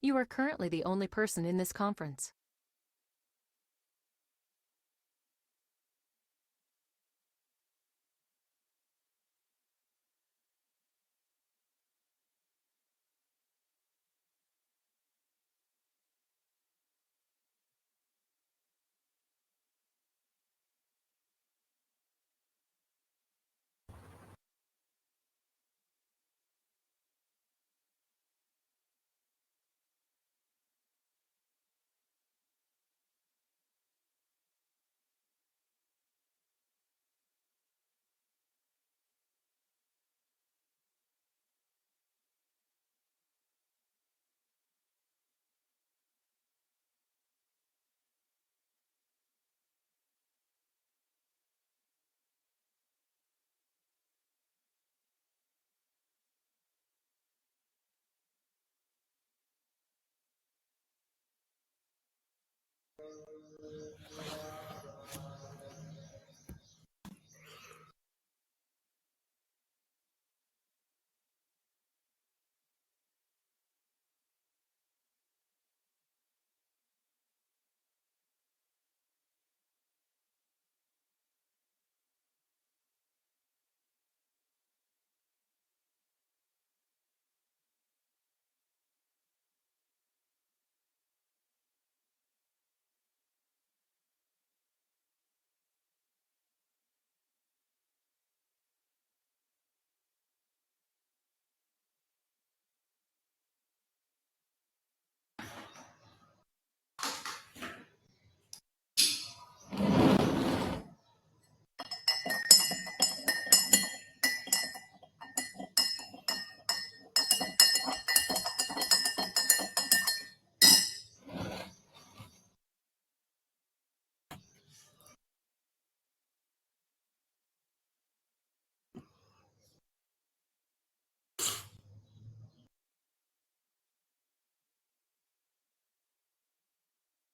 You are currently the only person in this conference.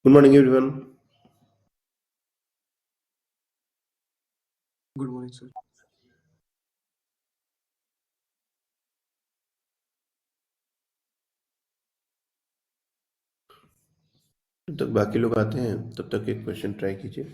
Good morning, everyone. Good morning, sir. जब तक बाकी लोग आते हैं तब तक एक क्वेश्चन ट्राई कीजिए।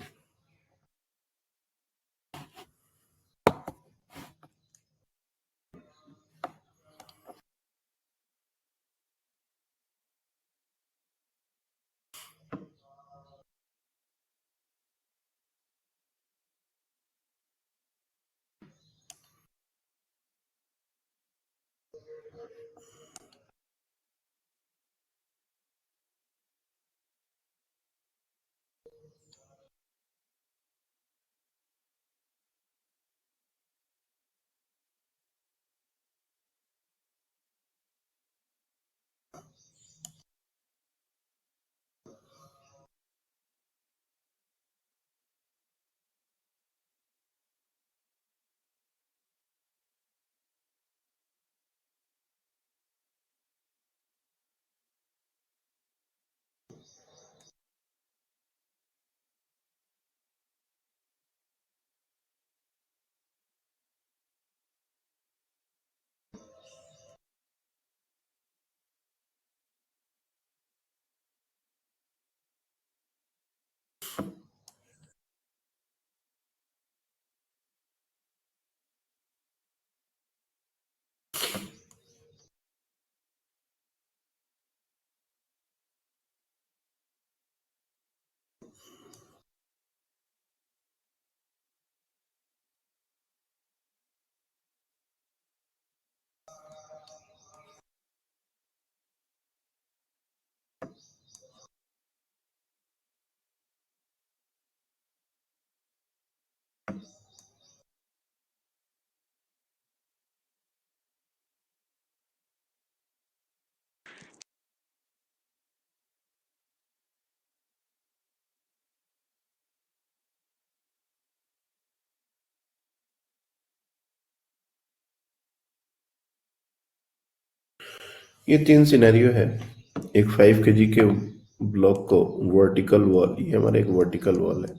ये 3 सिनेरियो है। एक 5 kg के ब्लॉक को वर्टिकल वॉल, ये हमारा एक वर्टिकल वॉल है,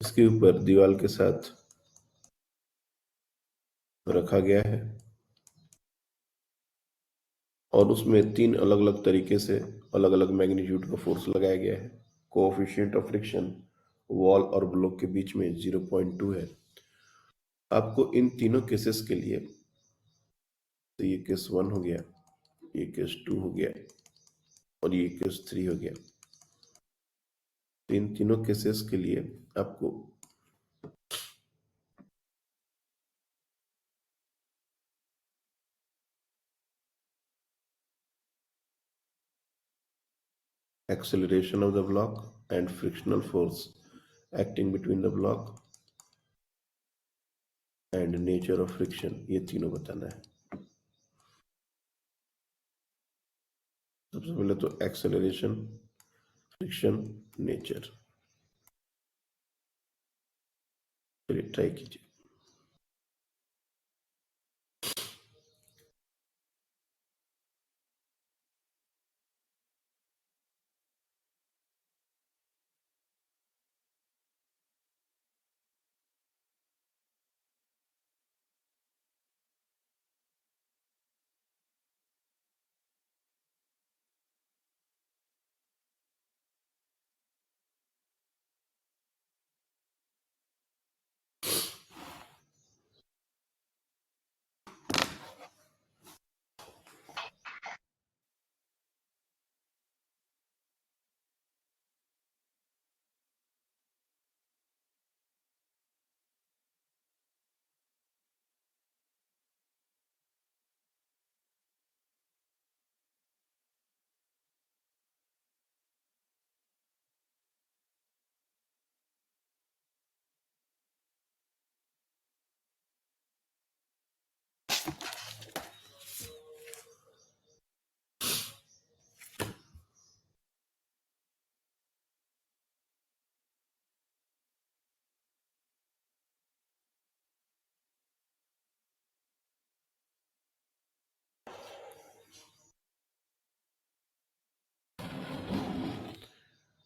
इसके ऊपर दीवार के साथ रखा गया है और उसमें 3 अलग अलग तरीके से अलग अलग मैग्नीट्यूड का फोर्स लगाया गया है। कोएफिशिएंट ऑफ फ्रिक्शन वॉल और ब्लॉक के बीच में 0.2 है। आपको इन तीनों केसेस के लिए, तो ये केस 1 हो गया, ये केस 2 हो गया और ये केस 3 हो गया। तो इन तीनों केसेस के लिए आपको acceleration of the block and frictional force acting between the block and nature of friction, ये तीनों बताना है। सबसे पहले तो एक्सेलरेशन, फ्रिक्शन, नेचर। चलिए ट्राई कीजिए।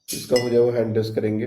इसका हो जाए वो हैंड रेस करेंगे।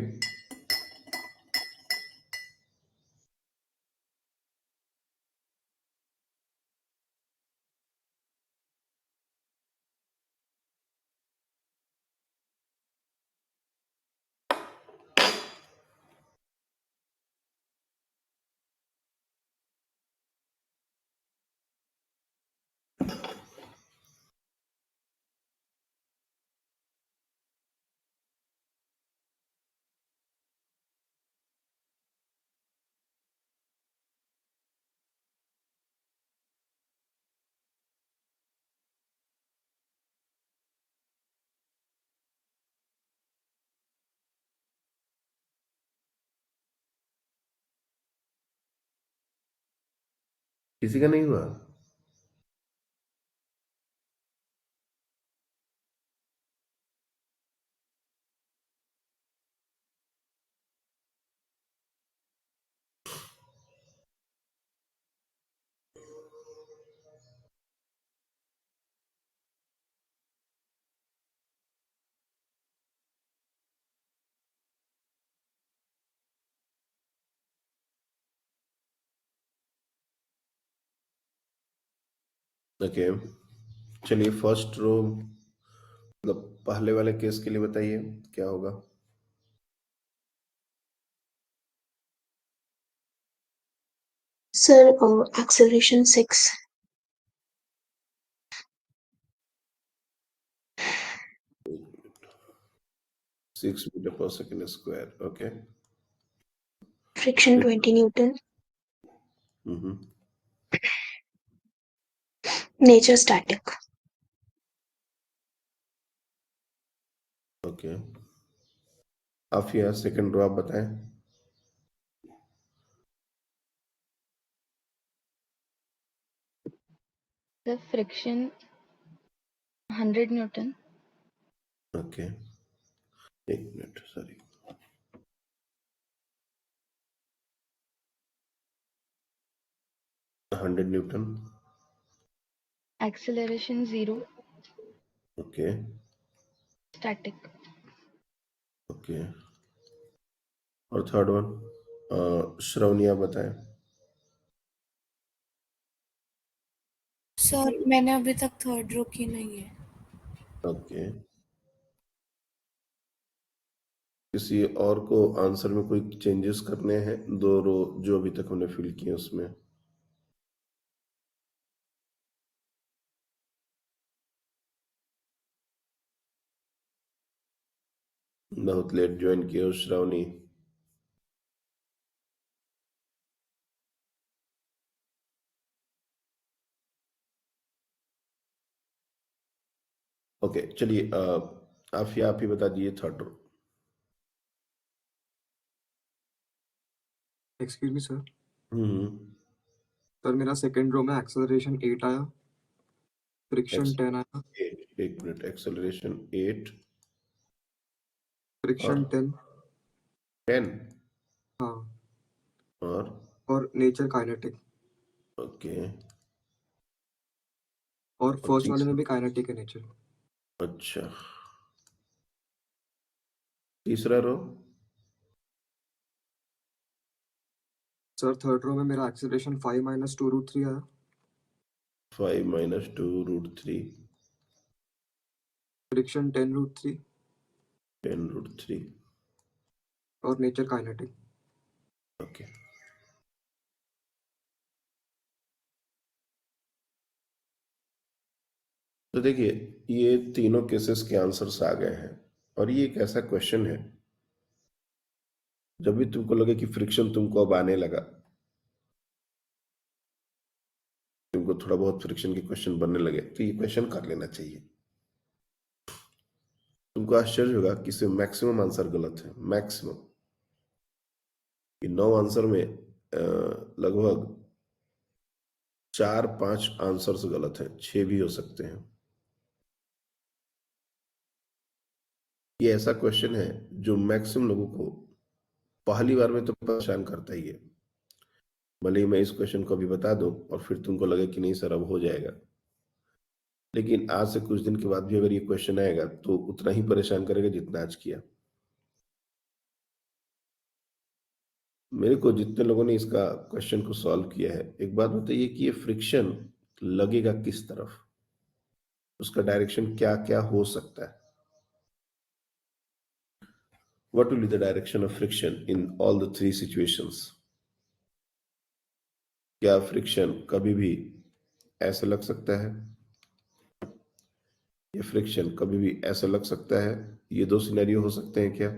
किसी का नहीं हुआ? ओके, चलिए फर्स्ट रो मतलब पहले वाले केस के लिए बताइए क्या होगा। Sir, acceleration 6. 6 metre per second square. Okay. Friction 20 Newton. हम्म। Nature static. ओके, अब यहाँ सेकंड रो आप बताएं। The friction 100 Newton. ओके, एक minute, sorry. Hundred Newton. Acceleration 0. Okay. Static. Okay, और थर्ड वन श्रवणी आप बताएं। सर मैंने अभी तक थर्ड रो की नहीं है। ओके, किसी और को आंसर में कोई चेंजेस करने हैं? दो रो जो अभी तक हमने फिल किए उसमें। बहुत लेट ज्वाइन किए हो श्रावणी। ओके चलिए, आप ही बता दीजिए third row. Excuse me sir. Hmm sir मेरा सेकंड रो में एक्सेलरेशन 8 आया, फ्रिक्शन 10 आया, एक मिनट, एक्सेलरेशन 8 फ्रिक्शन 10। 10 हाँ, और नेचर काइनेटिक। ओके, और फर्स्ट वाले में तीसरा? भी काइनेटिक है नेचर। अच्छा, तीसरा रो? सर थर्ड रो में मेरा एक्सेलरेशन 5 - 2√3 आया, 5 - 2√3, फ्रिक्शन 10√3 10√3। और नेचर काइनेटिक। ओके, तो देखिए ये तीनों केसेस के आंसर्स आ गए हैं, और ये एक ऐसा क्वेश्चन है जब भी तुमको लगे कि फ्रिक्शन तुमको अब आने लगा, तुमको थोड़ा बहुत फ्रिक्शन के क्वेश्चन बनने लगे, तो ये क्वेश्चन कर लेना चाहिए। तुमको आश्चर्य होगा कि इसमें मैक्सिमम आंसर गलत है, मैक्सिमम। कि 9 आंसर में लगभग 4-5 आंसर्स गलत हैं, 6 भी हो सकते हैं। ये ऐसा क्वेश्चन है जो मैक्सिमम लोगों को पहली बार में तो परेशान करता ही है। भले ही मैं इस क्वेश्चन को अभी बता दूं और फिर तुमको लगे कि नहीं सर अब हो जाएगा, लेकिन आज से कुछ दिन के बाद भी अगर ये क्वेश्चन आएगा तो उतना ही परेशान करेगा जितना आज किया। मेरे को जितने लोगों ने इसका क्वेश्चन को सॉल्व किया है, एक बात बताइए कि ये फ्रिक्शन लगेगा किस तरफ, उसका डायरेक्शन क्या क्या हो सकता है? What will be the direction of friction in all the three situations? क्या फ्रिक्शन कभी भी ऐसे लग सकता है, या फ्रिक्शन कभी भी ऐसा लग सकता है? ये दो सिनेरियो हो सकते हैं क्या?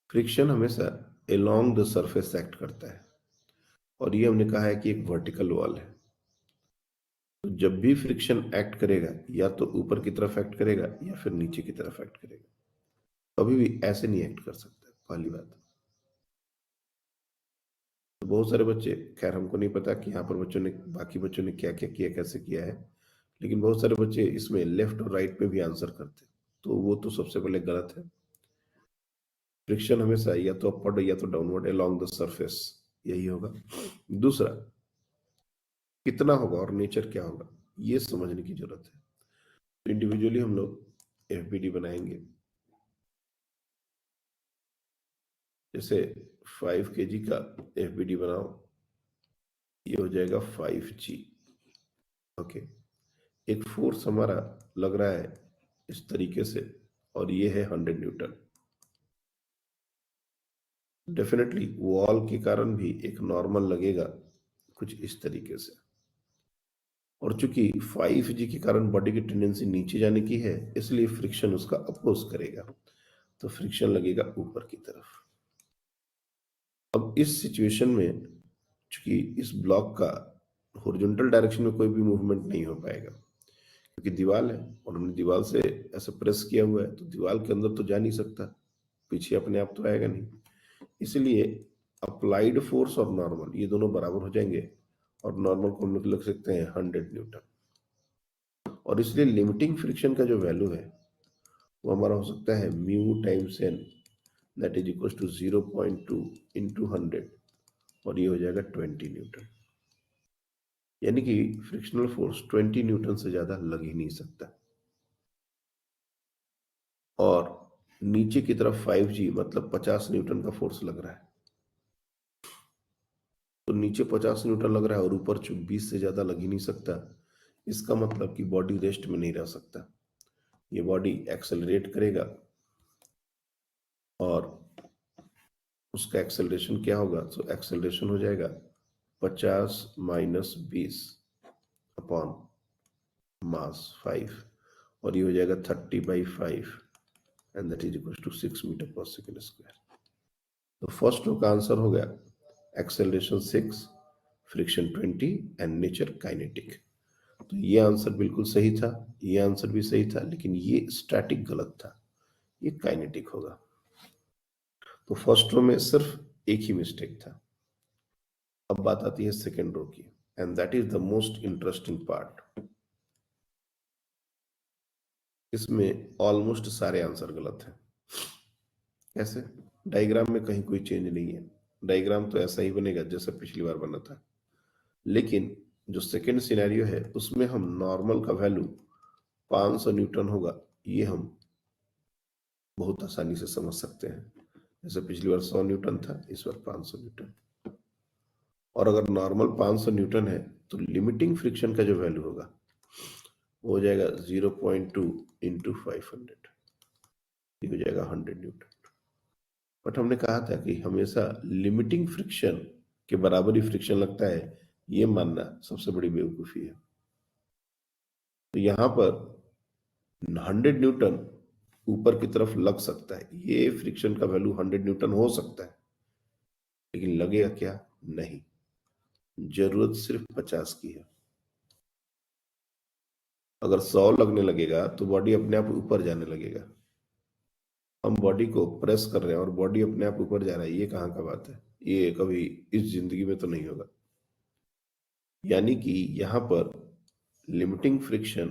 फ्रिक्शन हमेशा along द सरफेस एक्ट करता है, और ये हमने कहा है कि एक वर्टिकल वॉल है। तो जब भी फ्रिक्शन एक्ट करेगा, या तो ऊपर की तरफ एक्ट करेगा या फिर नीचे की तरफ एक्ट करेगा, कभी भी ऐसे नहीं एक्ट कर सकता, पहली बात। तो बहुत सारे बच्चे, खैर हमको नहीं पता कि यहाँ पर बाकी बच्चों ने क्या क्या किया, कैसे किया है, लेकिन बहुत सारे बच्चे इसमें लेफ्ट और राइट में भी आंसर करते हैं, तो वो तो सबसे पहले गलत है। फ्रिक्शन हमेशा या तो अपवर्ड या तो डाउनवर्ड अलोंग द सरफेस, यही होगा। दूसरा, कितना होगा और नेचर क्या होगा, ये समझने की जरूरत है। तो इंडिविजुअली हम लोग एफबीडी बनाएंगे। जैसे 5 kg का एफबीडी बनाओ, ये हो जाएगा 5G। ओके, एक फोर्स हमारा लग रहा है इस तरीके से, और ये है 100 न्यूटन। डेफिनेटली वॉल के कारण भी एक नॉर्मल लगेगा कुछ इस तरीके से, और चूंकि 5G के कारण बॉडी की टेंडेंसी नीचे जाने की है, इसलिए फ्रिक्शन उसका अपोज करेगा, तो फ्रिक्शन लगेगा ऊपर की तरफ। अब इस सिचुएशन में चूंकि इस ब्लॉक का हॉरिजॉन्टल डायरेक्शन में कोई भी मूवमेंट नहीं हो पाएगा, क्योंकि दीवार है और हमने दीवार से ऐसे प्रेस किया हुआ है, तो दीवार के अंदर तो जा नहीं सकता, पीछे अपने आप तो आएगा नहीं। इसलिए अप्लाइड फोर्स और नॉर्मल ये दोनों बराबर हो जाएंगे, और नॉर्मल को हम लोग लिख सकते हैं 100 न्यूटन। और इसलिए लिमिटिंग फ्रिक्शन का जो वैल्यू है वो हमारा हो सकता है mu times n, that is equal to 0.2 into 100, और ये हो जाएगा 20 न्यूटन। यानी कि फ्रिक्शनल फोर्स 20 न्यूटन से ज्यादा लग ही नहीं सकता। और नीचे की तरफ 5G मतलब 50 न्यूटन का फोर्स लग रहा है। तो नीचे 50 न्यूटन लग रहा है और ऊपर 20 से ज्यादा लग ही नहीं सकता। इसका मतलब कि बॉडी रेस्ट में नहीं रह सकता। ये बॉडी एक्सेलरेट करेगा और उसका एक्सेलरेशन क्या होगा? तो एक्सेलरेशन हो जाएगा 50 माइनस 20 अपॉन मास 5 और ये हो जाएगा 30/5 and that is equal to 6 metre per second square. तो फर्स्ट रो का आंसर हो गया acceleration 6, friction 20 and nature kinetic. तो ये आंसर बिल्कुल सही था, ये आंसर भी सही था, लेकिन ये स्टैटिक गलत था, ये काइनेटिक होगा। तो फर्स्ट रो में सिर्फ एक ही मिस्टेक था। अब बात आती है सेकेंड रो की and that is the most interesting part. इसमें ऑलमोस्ट सारे आंसर गलत हैं। कैसे? डायग्राम में कहीं कोई चेंज नहीं है, डायग्राम तो ऐसा ही बनेगा जैसा पिछली बार बना था, लेकिन जो सेकेंड सिनेरियो है उसमें हम नॉर्मल का वैल्यू 500 न्यूटन होगा, ये हम बहुत आसानी से समझ सकते हैं। जैसे पिछली बार 100 न्यूटन था, इस बार 500 न्यूटन। और अगर नॉर्मल 500 न्यूटन है तो लिमिटिंग फ्रिक्शन का जो वैल्यू होगा वो हो जाएगा 0.2 इंटू 500, ये हो जाएगा 100 न्यूटन। बट हमने कहा था कि हमेशा लिमिटिंग फ्रिक्शन के बराबर ही फ्रिक्शन लगता है, ये मानना सबसे बड़ी बेवकूफी है। तो यहां पर 100 न्यूटन ऊपर की तरफ लग सकता है, ये फ्रिक्शन का वैल्यू 100 न्यूटन हो सकता है, लेकिन लगेगा क्या? नहीं, जरूरत सिर्फ 50 की है। अगर 100 लगने लगेगा तो बॉडी अपने आप ऊपर जाने लगेगा। हम बॉडी को प्रेस कर रहे हैं और बॉडी अपने आप ऊपर जा रहा है, ये कहाँ का बात है? ये कभी इस जिंदगी में तो नहीं होगा। यानी कि यहां पर लिमिटिंग फ्रिक्शन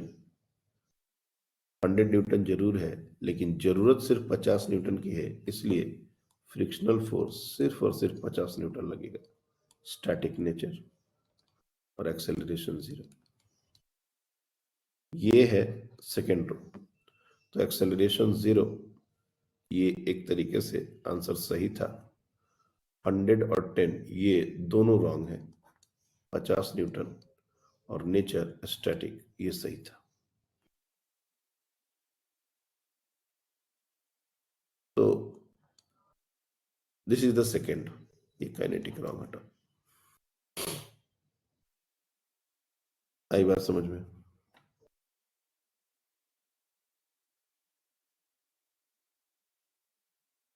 100 न्यूटन जरूर है, लेकिन जरूरत सिर्फ 50 न्यूटन की है, इसलिए फ्रिक्शनल फोर्स सिर्फ और सिर्फ 50 न्यूटन लगेगा। स्टैटिक नेचर और एक्सेलरेशन 0। ये है सेकेंड रो। तो एक्सेलरेशन 0 ये एक तरीके से आंसर सही था। 100 और 10 ये दोनों रॉन्ग है। 50 न्यूटन और नेचर स्टैटिक ये सही था। तो दिस इज द सेकेंड, ये काइनेटिक रॉन्ग हटा। आई बात समझ में?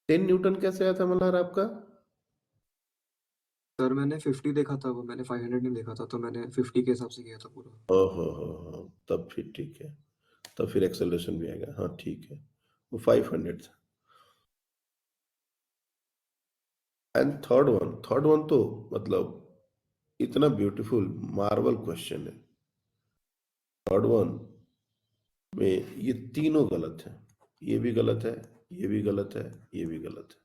टेन न्यूटन कैसे आया था मल्हार आपका? सर मैंने 50 देखा था, वो मैंने 500 नहीं देखा था, तो मैंने 50 के हिसाब से किया था पूरा। ओहो हो, तब फिर ठीक है, तब फिर एक्सेलरेशन भी आएगा। हाँ ठीक है, वो 500 था। एंड थर्ड वन तो मतलब इतना ब्यूटीफुल मार्वल क्वेश्चन है। थर्ड वन में ये तीनों गलत है, ये भी गलत है, ये भी गलत है, ये भी गलत है।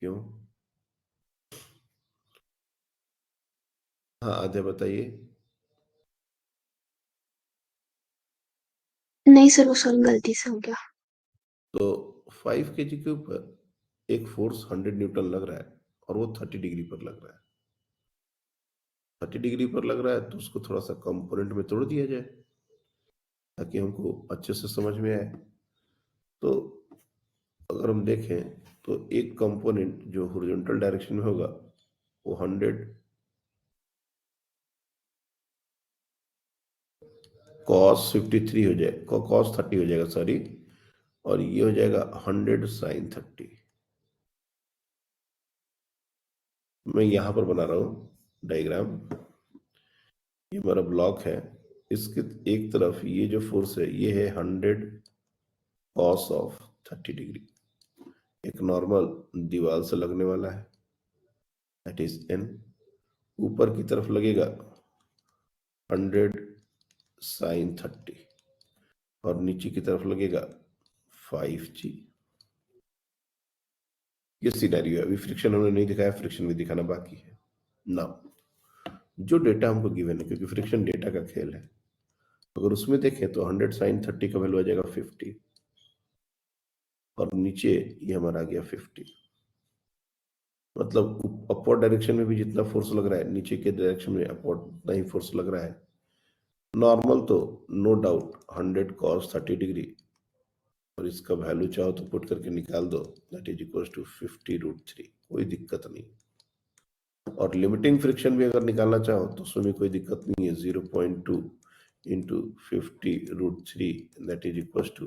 क्यों? हाँ आधे बताइए। नहीं सर, वो सॉल्व गलती से हो गया। तो 5 kg के ऊपर एक फोर्स 100 न्यूटन लग रहा है और वो 30 डिग्री पर लग रहा है। 30 डिग्री पर लग रहा है तो उसको थोड़ा सा कंपोनेंट में तोड़ दिया जाए ताकि हमको अच्छे से समझ में आए। तो अगर हम देखें तो एक कंपोनेंट जो हॉरिजॉन्टल डायरेक्शन में होगा वो 100 cos 53 हो जाएगा, cos 30 हो जाएगा सॉरी, और ये हो जाएगा 100 sin 30। मैं यहां पर बना रहा हूं डायग्राम, ये हमारा ब्लॉक है, इसके एक तरफ ये जो फोर्स है ये है 100 cos ऑफ 30 डिग्री, एक नॉर्मल दीवार से लगने वाला है, दैट इज n। ऊपर की तरफ लगेगा 100 sin 30 और नीचे की तरफ लगेगा 5g। ये सिनेरियो है। अभी फ्रिक्शन हमने नहीं दिखाया, फ्रिक्शन भी दिखाना बाकी है ना। जो डेटा हमको गिवन है, क्योंकि फ्रिक्शन डेटा का खेल है, अगर उसमें देखें तो 100 sin 30 का वैल्यू आ जाएगा 50 और नीचे ये हमारा आ गया 50। मतलब अपवर्ड डायरेक्शन में भी जितना फोर्स लग रहा है नीचे के डायरेक्शन में अपवर्ड उतना ही फोर्स लग रहा है। नॉर्मल तो नो डाउट 100 cos 30 डिग्री, और इसका वैल्यू चाहो तो पुट करके निकाल दो, दैट इज इक्वल टू 50√3, कोई दिक्कत नहीं। और लिमिटिंग फ्रिक्शन भी अगर निकालना चाहो तो उसमें भी कोई दिक्कत नहीं है। 0.2 into 50√3 that is equal to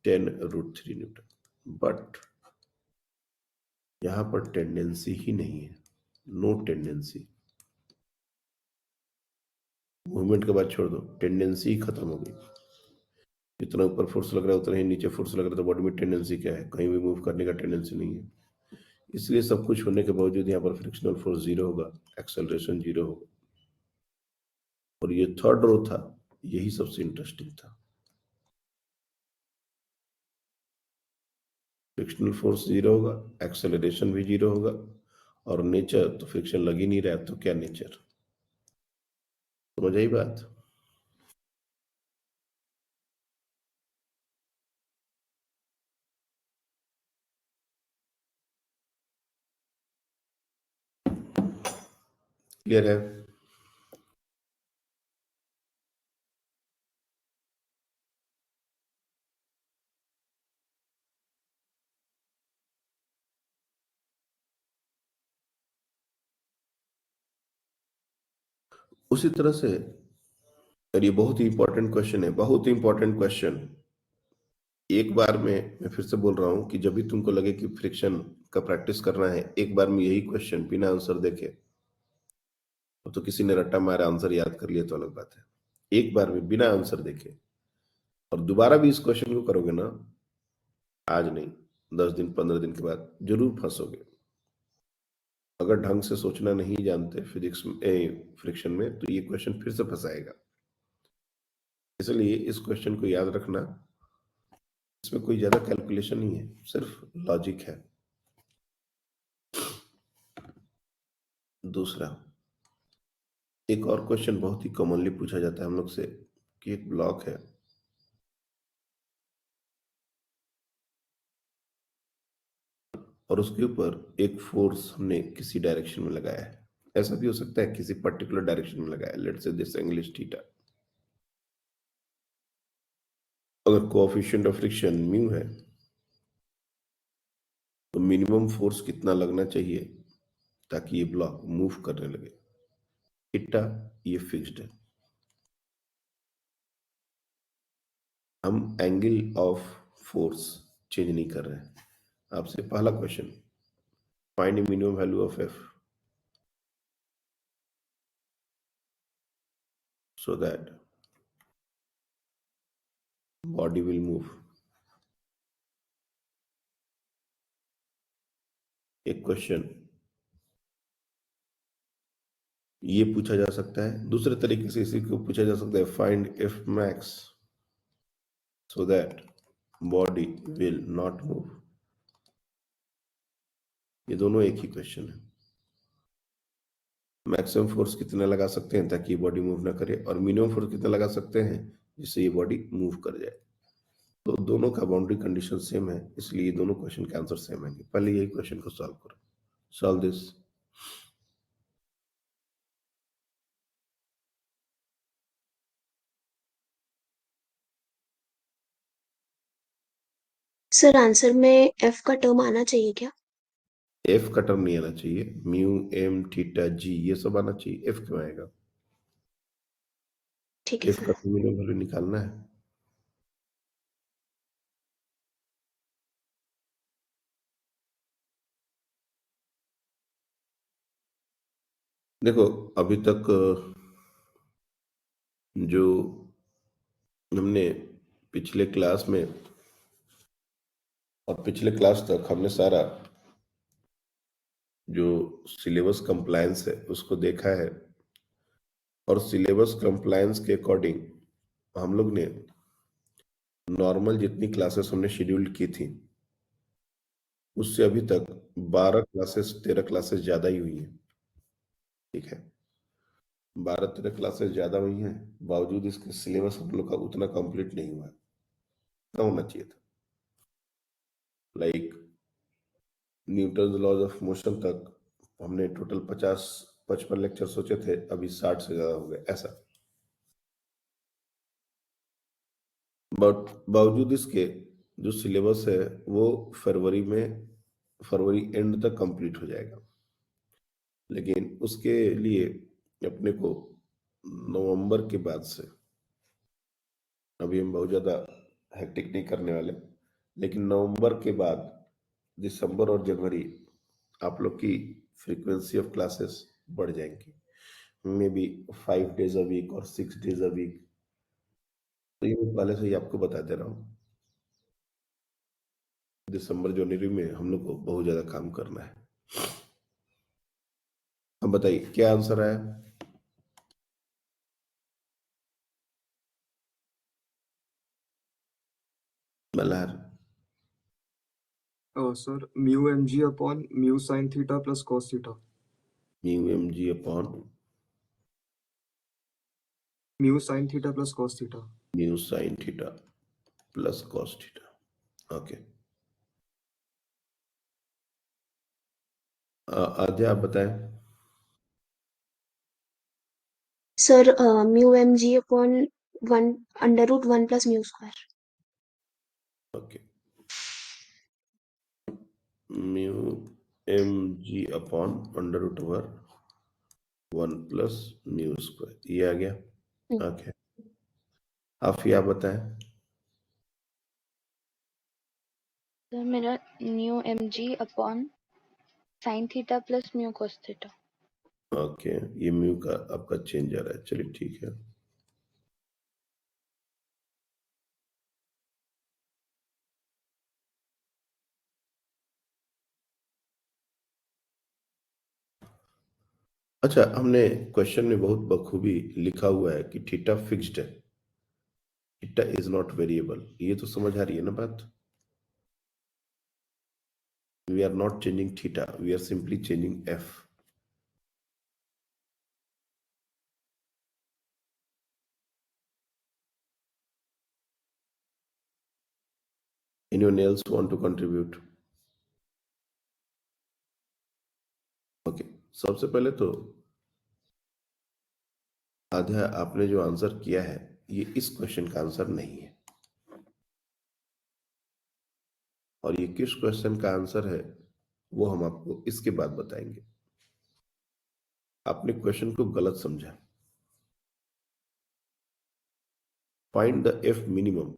10√3 newton. But यहां पर टेंडेंसी ही नहीं है, नो टेंडेंसी। मूवमेंट के बाद छोड़ दो, टेंडेंसी ही खत्म हो गई। जितना ऊपर फोर्स लग रहा है उतना ही नीचे फोर्स लग रहा है, तो बॉडी में टेंडेंसी क्या है? कहीं भी मूव करने का टेंडेंसी नहीं है। इसलिए सब कुछ होने के बावजूद यहाँ पर फ्रिक्शनल फोर्स जीरो होगा, एक्सेलरेशन जीरो होगा। और ये थर्ड रो था, यही सबसे इंटरेस्टिंग था। फ्रिक्शनल फोर्स जीरो होगा, एक्सेलरेशन भी जीरो होगा, और नेचर तो फ्रिक्शन लग ही नहीं रहा है, तो क्या नेचर? समझ आई बात? क्लियर है? उसी तरह से, और ये बहुत ही इंपॉर्टेंट क्वेश्चन है, बहुत ही इंपॉर्टेंट क्वेश्चन। एक बार में मैं फिर से बोल रहा हूं कि जब भी तुमको लगे कि फ्रिक्शन का प्रैक्टिस करना है, एक बार में यही क्वेश्चन बिना आंसर देखे, तो किसी ने रट्टा मारा आंसर याद कर लिया तो अलग बात है। एक बार में बिना आंसर देखे, और दोबारा भी इस क्वेश्चन को करोगे ना, आज नहीं 10 दिन 15 दिन के बाद जरूर फंसोगे। अगर ढंग से सोचना नहीं जानते फिजिक्स में, फ्रिक्शन में, तो ये क्वेश्चन फिर से फंसाएगा। इसलिए इस क्वेश्चन को याद रखना, इसमें कोई ज्यादा कैलकुलेशन नहीं है, सिर्फ लॉजिक है। दूसरा, एक और क्वेश्चन बहुत ही कॉमनली पूछा जाता है हम लोग से कि एक ब्लॉक है, और उसके ऊपर एक फोर्स हमने किसी डायरेक्शन में लगाया है। ऐसा भी हो सकता है किसी पर्टिकुलर डायरेक्शन में लगाया है, let's say this angle is theta. अगर कोएफिशिएंट ऑफ फ्रिक्शन म्यू है, तो मिनिमम फोर्स कितना लगना चाहिए ताकि ये ब्लॉक मूव करने लगे? थीटा ये फिक्स्ड है। हम एंगल ऑफ फोर्स चेंज नहीं कर रहे हैं। आपसे पहला question, find minimum value of F so that body will move। एक क्वेश्चन ये पूछा जा सकता है, दूसरे तरीके से इसी को पूछा जा सकता है, find F max so that body will not move। ये दोनों एक ही क्वेश्चन है। मैक्सिमम फोर्स कितना लगा सकते हैं ताकि ये बॉडी मूव ना करे, और मिनिमम फोर्स कितना लगा सकते हैं जिससे ये बॉडी मूव कर जाए। तो दोनों का बाउंड्री कंडीशन सेम है, इसलिए ये दोनों क्वेश्चन के आंसर सेम है। पहले यही क्वेश्चन को सॉल्व करो। Solve this. सर आंसर में एफ का टर्म आना चाहिए क्या? एफ का टर्म नहीं आना चाहिए, म्यू एम थीटा जी ये सब आना चाहिए, एफ क्यों आएगा? ठीक है एफ का सर। मिनिमम वैल्यू निकालना है। देखो अभी तक जो हमने पिछले क्लास में और पिछले क्लास तक हमने सारा जो सिलेबस कंप्लायंस है उसको देखा है, और सिलेबस कंप्लायंस के अकॉर्डिंग हम लोग ने नॉर्मल जितनी क्लासेस हमने शेड्यूल की थी उससे अभी तक 12 क्लासेस 13 क्लासेस ज्यादा ही हुई हैं। ठीक है, 12 13 क्लासेस ज्यादा हुई हैं, बावजूद इसके सिलेबस हम लोग का उतना कंप्लीट नहीं हुआ, क्या होना चाहिए था? Like Newton laws of motion तक हमने टोटल 55 लेक्चर सोचे थे, अभी 60 से ज्यादा हो गए ऐसा। बट बावजूद इसके जो सिलेबस है वो फरवरी एंड तक कंप्लीट हो जाएगा, लेकिन उसके लिए अपने को नवंबर के बाद से, अभी हम बहुत ज्यादा हेक्टिक नहीं करने वाले, लेकिन नवंबर के बाद दिसंबर और जनवरी आप लोग की फ्रीक्वेंसी ऑफ क्लासेस बढ़ जाएंगी, may be 5 days a week और 6 days a week। तो ये मैं पहले से ही आपको बता दे रहा हूँ, दिसंबर जनवरी में हम लोग को बहुत ज्यादा काम करना है। अब बताइए क्या आंसर आया? Malhar? Sir mu M g upon mu sine theta plus cos theta. Mu M g upon mu sine theta plus cos theta. Mu sine theta plus cos theta. Okay, Aadya आप बताएं। Sir mu M g upon 1 √1 + mu square. Okay, mu M g upon √1 plus mu square, ये आ गया। Okay, Afiya आप बताएं। Sir मेरा new m g upon sine theta plus mu cos theta. Okay, ये mu का आपका चेंज आ रहा है, चलिए ठीक है। अच्छा, हमने क्वेश्चन में बहुत बखूबी लिखा हुआ है कि थीटा फिक्स्ड है, थीटा इज नॉट वेरिएबल, ये तो समझ आ रही है ना बात? We are not changing theta, we are simply changing F. Anyone else want to contribute? Okay, सबसे पहले तो आध्या आपने जो आंसर किया है ये इस क्वेश्चन का आंसर नहीं है, और ये किस क्वेश्चन का आंसर है वो हम आपको इसके बाद बताएंगे। आपने क्वेश्चन को गलत समझा। फाइंड द एफ मिनिमम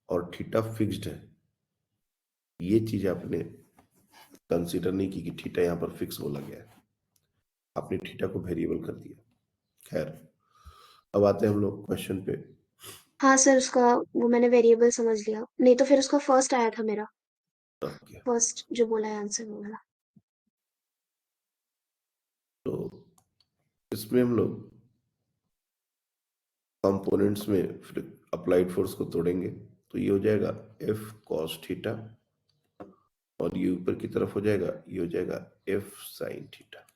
और थीटा फिक्स्ड है, ये चीज आपने कंसीडर नहीं की कि थीटा यहां पर फिक्स बोला गया है, आपने थीटा को वेरिएबल कर दिया। खैर, अब आते हैं हम लोग क्वेश्चन पे। हाँ सर, उसका वो मैंने वेरिएबल समझ लिया, नहीं तो फिर उसका फर्स्ट आया था मेरा, ओके, फर्स्ट जो बोला है आंसर वो वाला। तो इसमें हम लोग कंपोनेंट्स में अप्लाइड फोर्स को तोड़ेंगे, तो ये हो जाएगा एफ कॉस थीटा, और ये ऊपर की तरफ हो जाएगा, ये हो जाएगा एफ साइन थीटा।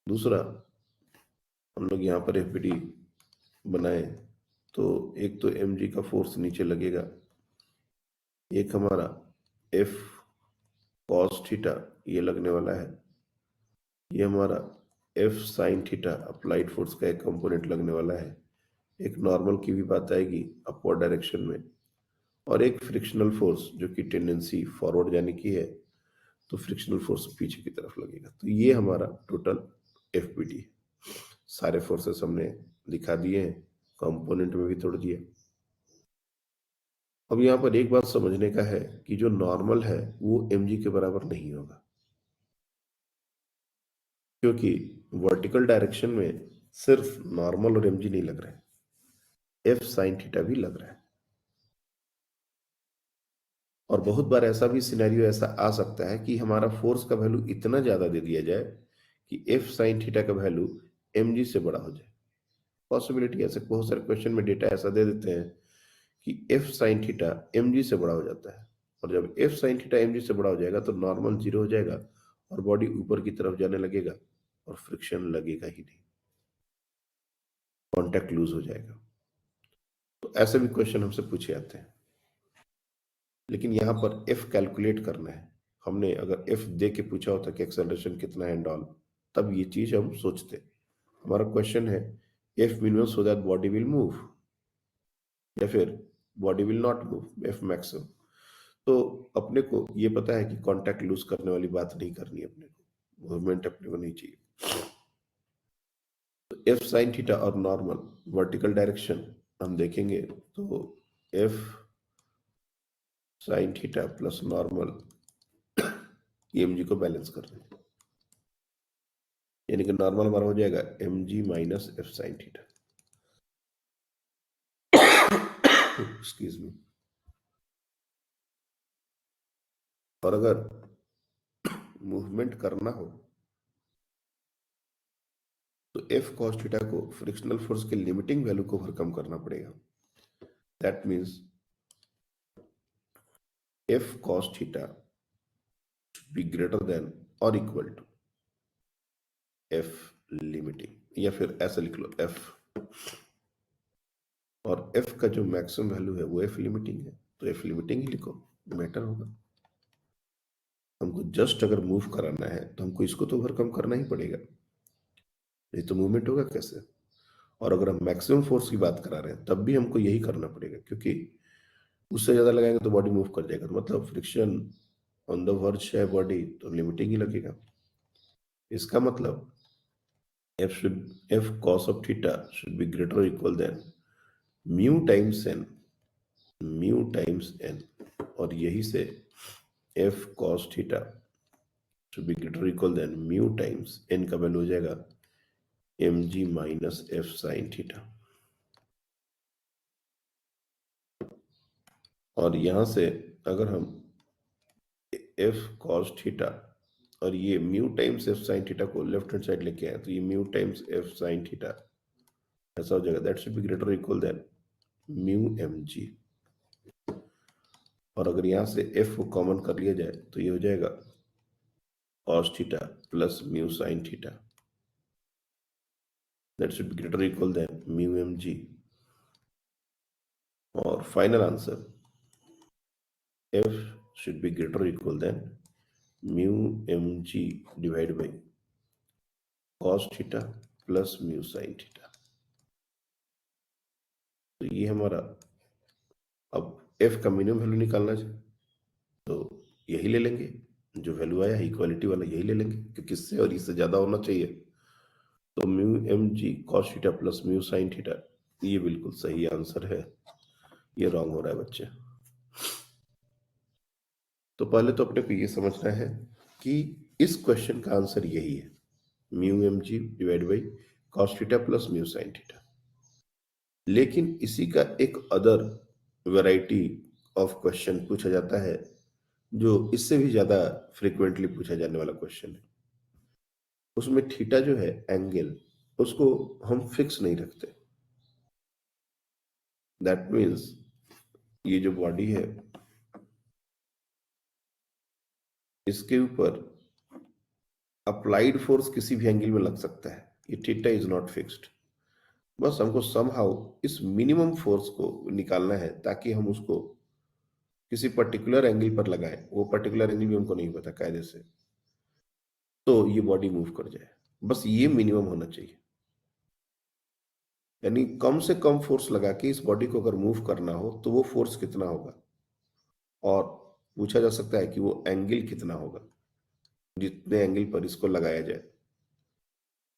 दूसरा, हम लोग यहाँ पर एफबीडी बनाए तो एक तो एम जी का फोर्स नीचे लगेगा, एक हमारा एफ कॉस थीटा ये लगने वाला है, ये हमारा F sine theta applied force का एक कंपोनेंट लगने वाला है, एक नॉर्मल की भी बात आएगी अपवर्ड डायरेक्शन में, और एक फ्रिक्शनल फोर्स जो कि टेंडेंसी फॉरवर्ड जाने की है, तो फ्रिक्शनल फोर्स पीछे की तरफ लगेगा। तो ये हमारा टोटल एफबीडी है। सारे फोर्सेस हमने दिखा दिए हैं, कंपोनेंट में भी तोड़ दिए। अब यहाँ पर एक बात समझने का है कि जो नॉर्मल है वो mg के बराबर नहीं होगा, क्योंकि वर्टिकल डायरेक्शन में सिर्फ नॉर्मल और mg नहीं लग रहा है, एफ साइन थीटा भी लग रहा है। और बहुत बार ऐसा भी सिनेरियो ऐसा आ सकता है कि हमारा फोर्स का वैल्यू इतना ज्यादा दे दिया जाए कि एफ साइन थीटा का वैल्यू mg से बड़ा हो जाए। पॉसिबिलिटी ऐसे बहुत सारे क्वेश्चन में डेटा ऐसा दे देते हैं कि एफ साइन थीटा mg से बड़ा हो जाता है, और जब एफ साइन थीटा mg से बड़ा हो जाएगा तो नॉर्मल 0 हो जाएगा और बॉडी ऊपर की तरफ जाने लगेगा और फ्रिक्शन लगेगा ही नहीं, कॉन्टैक्ट लूज हो जाएगा। तो ऐसे भी क्वेश्चन हमसे पूछे जाते हैं, लेकिन यहाँ पर एफ कैलकुलेट करना है हमने अगर एफ दे के पूछा होता कि एक्सेलरेशन कितना है एंड ऑल, तब ये चीज हम सोचते। हमारा क्वेश्चन है F minimum so that body will move, या फिर body will not move, F maximum. तो अपने को ये पता है कि कांटेक्ट लूज करने वाली बात नहीं करनी है, अपने को मूवमेंट अपने को नहीं चाहिए। तो एफ साइन थीटा और नॉर्मल वर्टिकल डायरेक्शन हम देखेंगे, तो F sine theta plus normal MG को बैलेंस कर रहे हैं, यानी कि नॉर्मल हमारा हो जाएगा mg minus F sine theta. Excuse me. और अगर मूवमेंट करना हो तो एफ कॉस थीटा को फ्रिक्शनल फोर्स के लिमिटिंग वैल्यू को ओवरकम करना पड़ेगा। That means F cos theta be greater than और इक्वल टू एफ लिमिटिंग, या फिर ऐसा लिख लो एफ, और एफ का जो मैक्सिमम वैल्यू है वो एफ लिमिटिंग है, तो एफ लिमिटिंग ही लिखो, मैटर होगा। हमको जस्ट अगर मूव कराना है तो हमको इसको तो ओवरकम करना ही पड़ेगा, नहीं तो मूवमेंट होगा कैसे। और अगर हम मैक्सिमम फोर्स की बात करा रहे हैं तब भी हमको यही करना पड़ेगा, क्योंकि उससे ज्यादा लगाएंगे तो बॉडी मूव कर जाएगा, तो मतलब फ्रिक्शन ऑन द वर्ज है बॉडी, तो लिमिटिंग ही लगेगा। इसका मतलब F cos of theta should be greater और equal than mu times N, और यही से F cos theta should be greater equal than mu times N का वैल्यू हो जाएगा mg minus F sine theta. और यहां से अगर हम एफ कॉस थीटा और ये mu times F sine theta को लेफ्ट हैंड साइड लेके आए, तो ये mu times F sine theta ऐसा हो जाएगा, that should be greater equal than mu mg। और अगर यहां से एफ को कॉमन कर लिया जाए तो ये हो जाएगा cos theta plus mu sine theta, that should be greater equal than mu mg। और final answer f should be greater or equal than mu mg divided by cos theta plus mu sin theta। तो ये हमारा, अब f का minimum value निकालना है तो यही ले लेंगे, जो वैल्यू आया है इक्वालिटी वाला यही ले लेंगे, क्योंकि इससे और इससे ज्यादा होना चाहिए। तो mu mg cos theta plus mu sin theta, ये बिल्कुल सही आंसर है, ये रॉन्ग हो रहा है बच्चे। तो पहले तो अपने को ये समझना है कि इस क्वेश्चन का आंसर यही है, mu mg divide by cos theta plus mu sin theta. लेकिन इसी का एक अदर वैरायटी ऑफ क्वेश्चन पूछा जाता है, जो इससे भी ज्यादा फ्रीक्वेंटली पूछा जाने वाला क्वेश्चन है। उसमें थीटा जो है एंगल, उसको हम फिक्स नहीं रखते। दैट मीन्स ये जो बॉडी है इसके ऊपर अप्लाइड फोर्स किसी भी एंगल में लग सकता है, ये थीटा इज नॉट फिक्स्ड। बस हमको समहाउ इस मिनिमम फोर्स को निकालना है ताकि हम उसको किसी पर्टिकुलर एंगल पर लगाएं, वो पर्टिकुलर एंगल भी हमको नहीं पता कायदे से, तो ये बॉडी मूव कर जाए। बस ये मिनिमम होना चाहिए, यानी कम से कम फोर्स लगा के इस बॉडी को अगर मूव करना हो तो वो फोर्स कितना होगा, और पूछा जा सकता है कि वो एंगल कितना होगा जितने एंगल पर इसको लगाया जाए,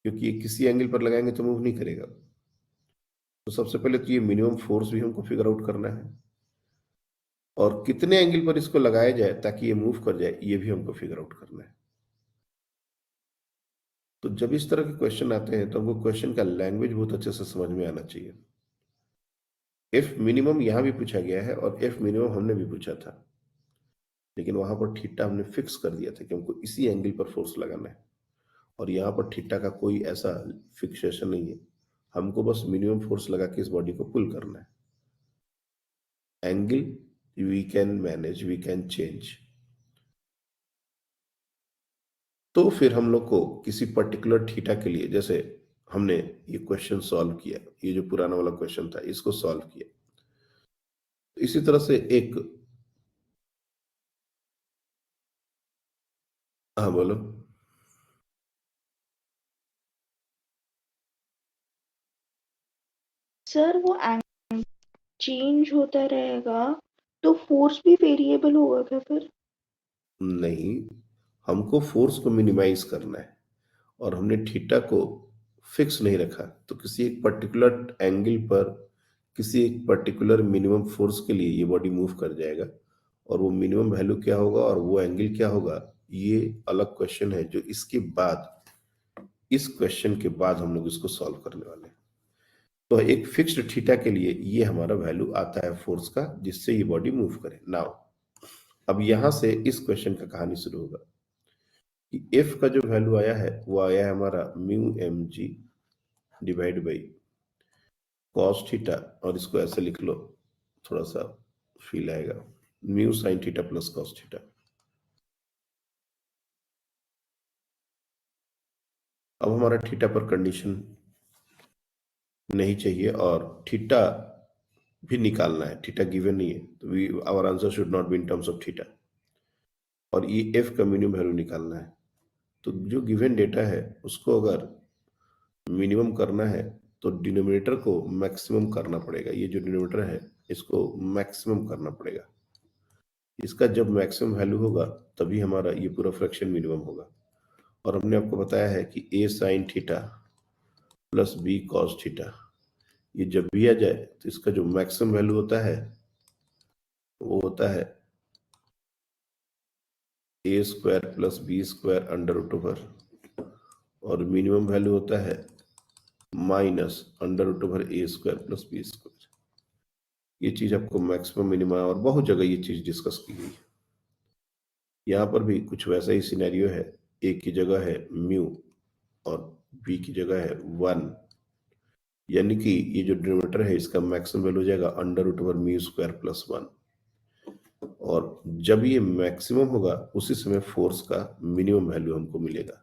क्योंकि ये किसी एंगल पर लगाएंगे तो मूव नहीं करेगा। तो सबसे पहले तो ये मिनिमम फोर्स भी हमको फिगर आउट करना है, और कितने एंगल पर इसको लगाया जाए ताकि ये मूव कर जाए ये भी हमको फिगर आउट करना है। तो जब इस तरह के क्वेश्चन आते हैं तो हमको क्वेश्चन का लैंग्वेज बहुत अच्छे से समझ में आना चाहिए। एफ मिनिमम यहां भी पूछा गया है और एफ मिनिमम हमने भी पूछा था, लेकिन वहां पर थीटा हमने फिक्स कर दिया था कि हमको इसी एंगल पर फोर्स लगाना है, और यहाँ पर थीटा का कोई ऐसा फिक्सेशन नहीं है, हमको बस मिनिमम फोर्स लगा के इस बॉडी को पुल करना है। Angle we can manage, we can change. तो फिर हम लोग को किसी पर्टिकुलर थीटा के लिए, जैसे हमने ये क्वेश्चन सॉल्व किया, ये जो पुराना वाला क्वेश्चन था इसको सॉल्व किया, इसी तरह से एक हाँ बोलो। सर वो एंगल चेंज होता रहेगा तो फोर्स भी वेरिएबल होगा क्या फिर? नहीं, हमको फोर्स को मिनिमाइज करना है और हमने थीटा को फिक्स नहीं रखा, तो किसी एक पर्टिकुलर एंगल पर किसी एक पर्टिकुलर मिनिमम फोर्स के लिए ये बॉडी मूव कर जाएगा, और वो मिनिमम वैल्यू क्या होगा और वो एंगल क्या होगा, ये अलग क्वेश्चन है जो इसके बाद, इस क्वेश्चन के बाद हम लोग इसको सॉल्व करने वाले हैं। तो एक फिक्स्ड थीटा के लिए ये हमारा वैल्यू आता है फोर्स का, जिससे ये बॉडी मूव करे। नाउ अब यहां से इस क्वेश्चन का कहानी शुरू होगा कि एफ का जो वैल्यू आया है वो आया है हमारा mu M G divide by cos theta, और इसको ऐसे लिख लो, थोड़ा सा फील आएगा, mu sine theta plus cos theta. अब हमारा थीटा पर कंडीशन नहीं चाहिए और थीटा भी निकालना है, थीटा गिवन नहीं है, तो our answer should not be in terms of theta, और ये एफ का मिनिमम वैल्यू निकालना है। तो जो गिवन डेटा है उसको अगर मिनिमम करना है तो डिनोमिनेटर को मैक्सिमम करना पड़ेगा, ये जो डिनोमिनेटर है इसको मैक्सिमम करना पड़ेगा। इसका जब मैक्सिमम वैल्यू होगा तभी हमारा ये पूरा फ्रैक्शन मिनिमम होगा। और हमने आपको बताया है कि a sine theta plus b cos theta, ये जब भी आ जाए तो इसका जो मैक्सिमम वैल्यू होता है वो होता है a square plus B square under root over, और मिनिमम वैल्यू होता है माइनस अंडर रूट ओवर ए स्क्वायर प्लस बी स्क्वायर। ये चीज आपको मैक्सिमम मिनिमम और बहुत जगह ये चीज डिस्कस की गई है। यहाँ पर भी कुछ वैसा ही सिनेरियो है, ए की जगह है म्यू और बी की जगह है 1, यानी कि ये जो डिनोमिनेटर है इसका मैक्सिमम वैल्यू हो जाएगा under root over mu square plus 1, और जब ये मैक्सिमम होगा उसी समय फोर्स का मिनिमम वैल्यू हमको मिलेगा।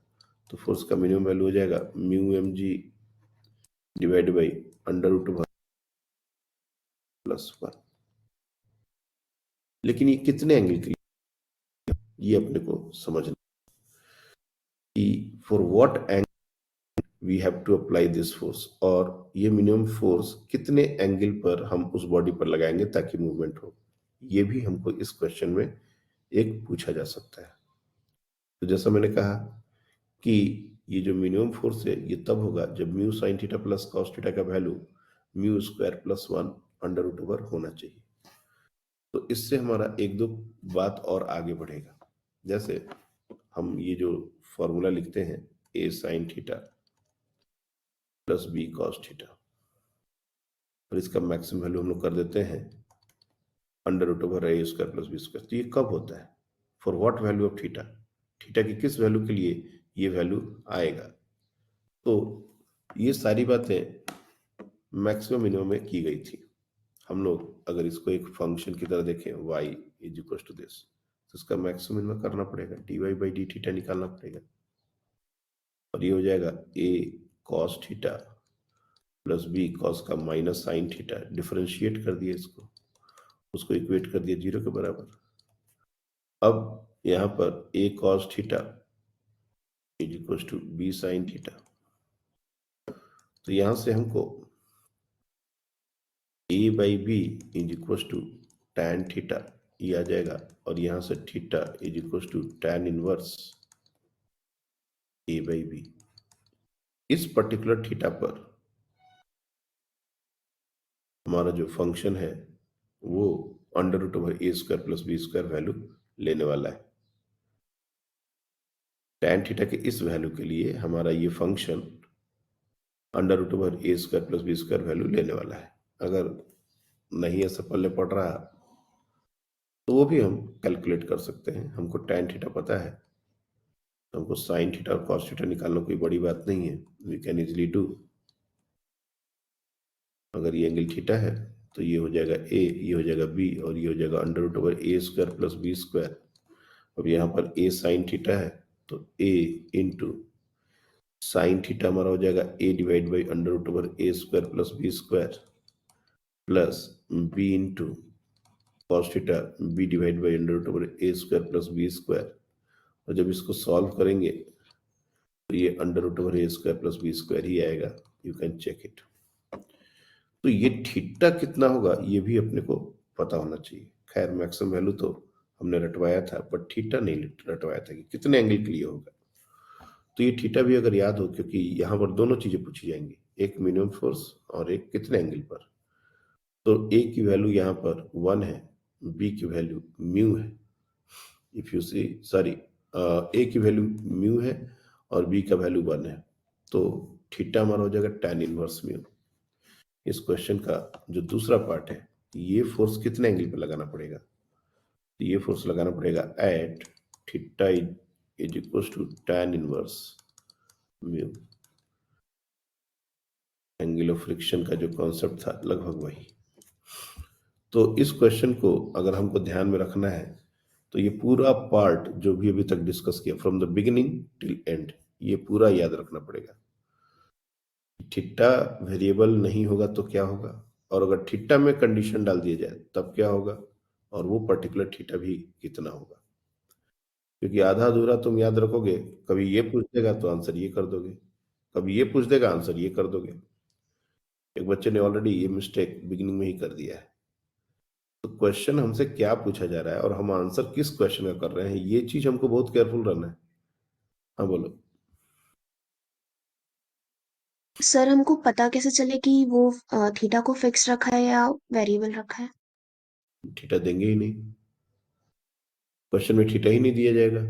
तो फोर्स का मिनिमम वैल्यू हो जाएगा mu M G divide by under root over plus 1। लेकिन ये कितने एंगल के लिए, ये अपने को समझना कि for what angle we have to apply this force, और ये मिनिमम फोर्स कितने एंगल पर हम उस बॉडी पर लगाएंगे ताकि मूवमेंट हो, ये भी हमको इस क्वेश्चन में एक पूछा जा सकता है। तो जैसा मैंने कहा कि ये जो मिनिमम फोर्स है ये तब होगा जब mu sine theta plus cos theta का value mu square plus 1 under root over होना चाहिए। तो इससे हमारा एक दो बात और आगे बढ़ेगा। जैसे हम ये जो फॉर्मूला लिखते हैं a sine theta plus b cos theta, और इसका मैक्सिमम वैल्यू हम लोग कर देते हैं अंडर रूट ओवर ए स्क्वायर प्लस बी स्क्वायर। तो ये कब होता है, for what value of theta, theta की किस वैल्यू के लिए ये वैल्यू आएगा। तो ये सारी बातें मैक्सिमम मिनिमम में की गई थी। हम लोग अगर इसको एक फंक्शन की तरह देखें y is equal to this, तो इसका मैक्सिमम मिनिमम करना पड़ेगा, dy बाई डी थीटा निकालना पड़ेगा, और ये हो जाएगा a cos theta plus b cos का माइनस साइन थीटा, डिफरेंशिएट कर दिया इसको, उसको इक्वेट कर दिया 0 के बराबर। अब यहाँ पर a cos theta is equal to b sine theta, तो यहां से हमको a by b is equal to tan theta ये आ जाएगा, और यहां से theta is equal to tan inverse a by b. इस पर्टिकुलर थीटा पर हमारा जो फंक्शन है वो अंडर रूट ओवर ए square plus B square value लेने वाला है। tan थीटा के इस वैल्यू के लिए हमारा ये फंक्शन अंडर रूट ओवर ए square plus B square value लेने वाला है। अगर नहीं ऐसा पल्ले पड़ रहा तो वो भी हम कैलकुलेट कर सकते हैं। हमको tan थीटा पता है, हमको साइन थीटा और कॉस थीटा निकालना कोई बड़ी बात नहीं है, वी कैन इजिली डू। अगर ये एंगल थीटा है तो ये हो जाएगा a, ये हो जाएगा b, और ये हो जाएगा अंडर रूट ओवर ए स्क्वायर प्लस बी स्क्वायर। अब यहाँ पर a साइन थीटा है तो a इंटू साइन थीटा हमारा हो जाएगा a divide by under root over A square plus B square plus b into cos theta b divide by under root over A square plus B square, और जब इसको solve करेंगे तो ये under root over ए square plus B square ही आएगा, you can check it. तो ये थीटा कितना होगा ये भी अपने को पता होना चाहिए। खैर मैक्सिमम वैल्यू तो हमने रटवाया था, बट थीटा नहीं रटवाया था कि कितने एंगल के लिए होगा। तो ये थीटा भी अगर याद हो, क्योंकि यहाँ पर दोनों चीजें पूछी जाएंगी, एक मिनिमम फोर्स और एक कितने एंगल पर। तो ए की वैल्यू यहाँ पर 1 है, बी की वैल्यू म्यू है। इफ यू सी सॉरी, ए की वैल्यू म्यू है और बी का वैल्यू 1 है, तो थीटा हमारा हो जाएगा tan इनवर्स म्यू। इस क्वेश्चन का जो दूसरा पार्ट है, ये फोर्स कितने एंगल पे लगाना पड़ेगा, तो ये फोर्स लगाना पड़ेगा at theta is equal to tan inverse mu. Angle of friction का जो कॉन्सेप्ट था लगभग वही। तो इस क्वेश्चन को अगर हमको ध्यान में रखना है तो ये पूरा पार्ट जो भी अभी तक डिस्कस किया from the beginning till and, ये पूरा याद रखना पड़ेगा। थीटा वेरिएबल नहीं होगा तो क्या होगा, और अगर थीटा में कंडीशन डाल दिया जाए तब क्या होगा, और वो पर्टिकुलर थीटा भी कितना होगा। क्योंकि आधा अधूरा तुम याद रखोगे, कभी ये पूछ देगा तो आंसर ये कर दोगे, कभी ये पूछ देगा आंसर ये कर दोगे। एक बच्चे ने ऑलरेडी ये मिस्टेक बिगिनिंग में ही कर दिया है। तो क्वेश्चन हमसे क्या पूछा जा रहा है और हम आंसर किस क्वेश्चन का कर रहे हैं, ये चीज हमको बहुत केयरफुल रहना है। हाँ बोलो। सर हमको पता कैसे चले कि वो थीटा को फिक्स रखा है या वेरिएबल रखा है? थीटा देंगे ही नहीं, क्वेश्चन में थीटा ही नहीं दिया जाएगा,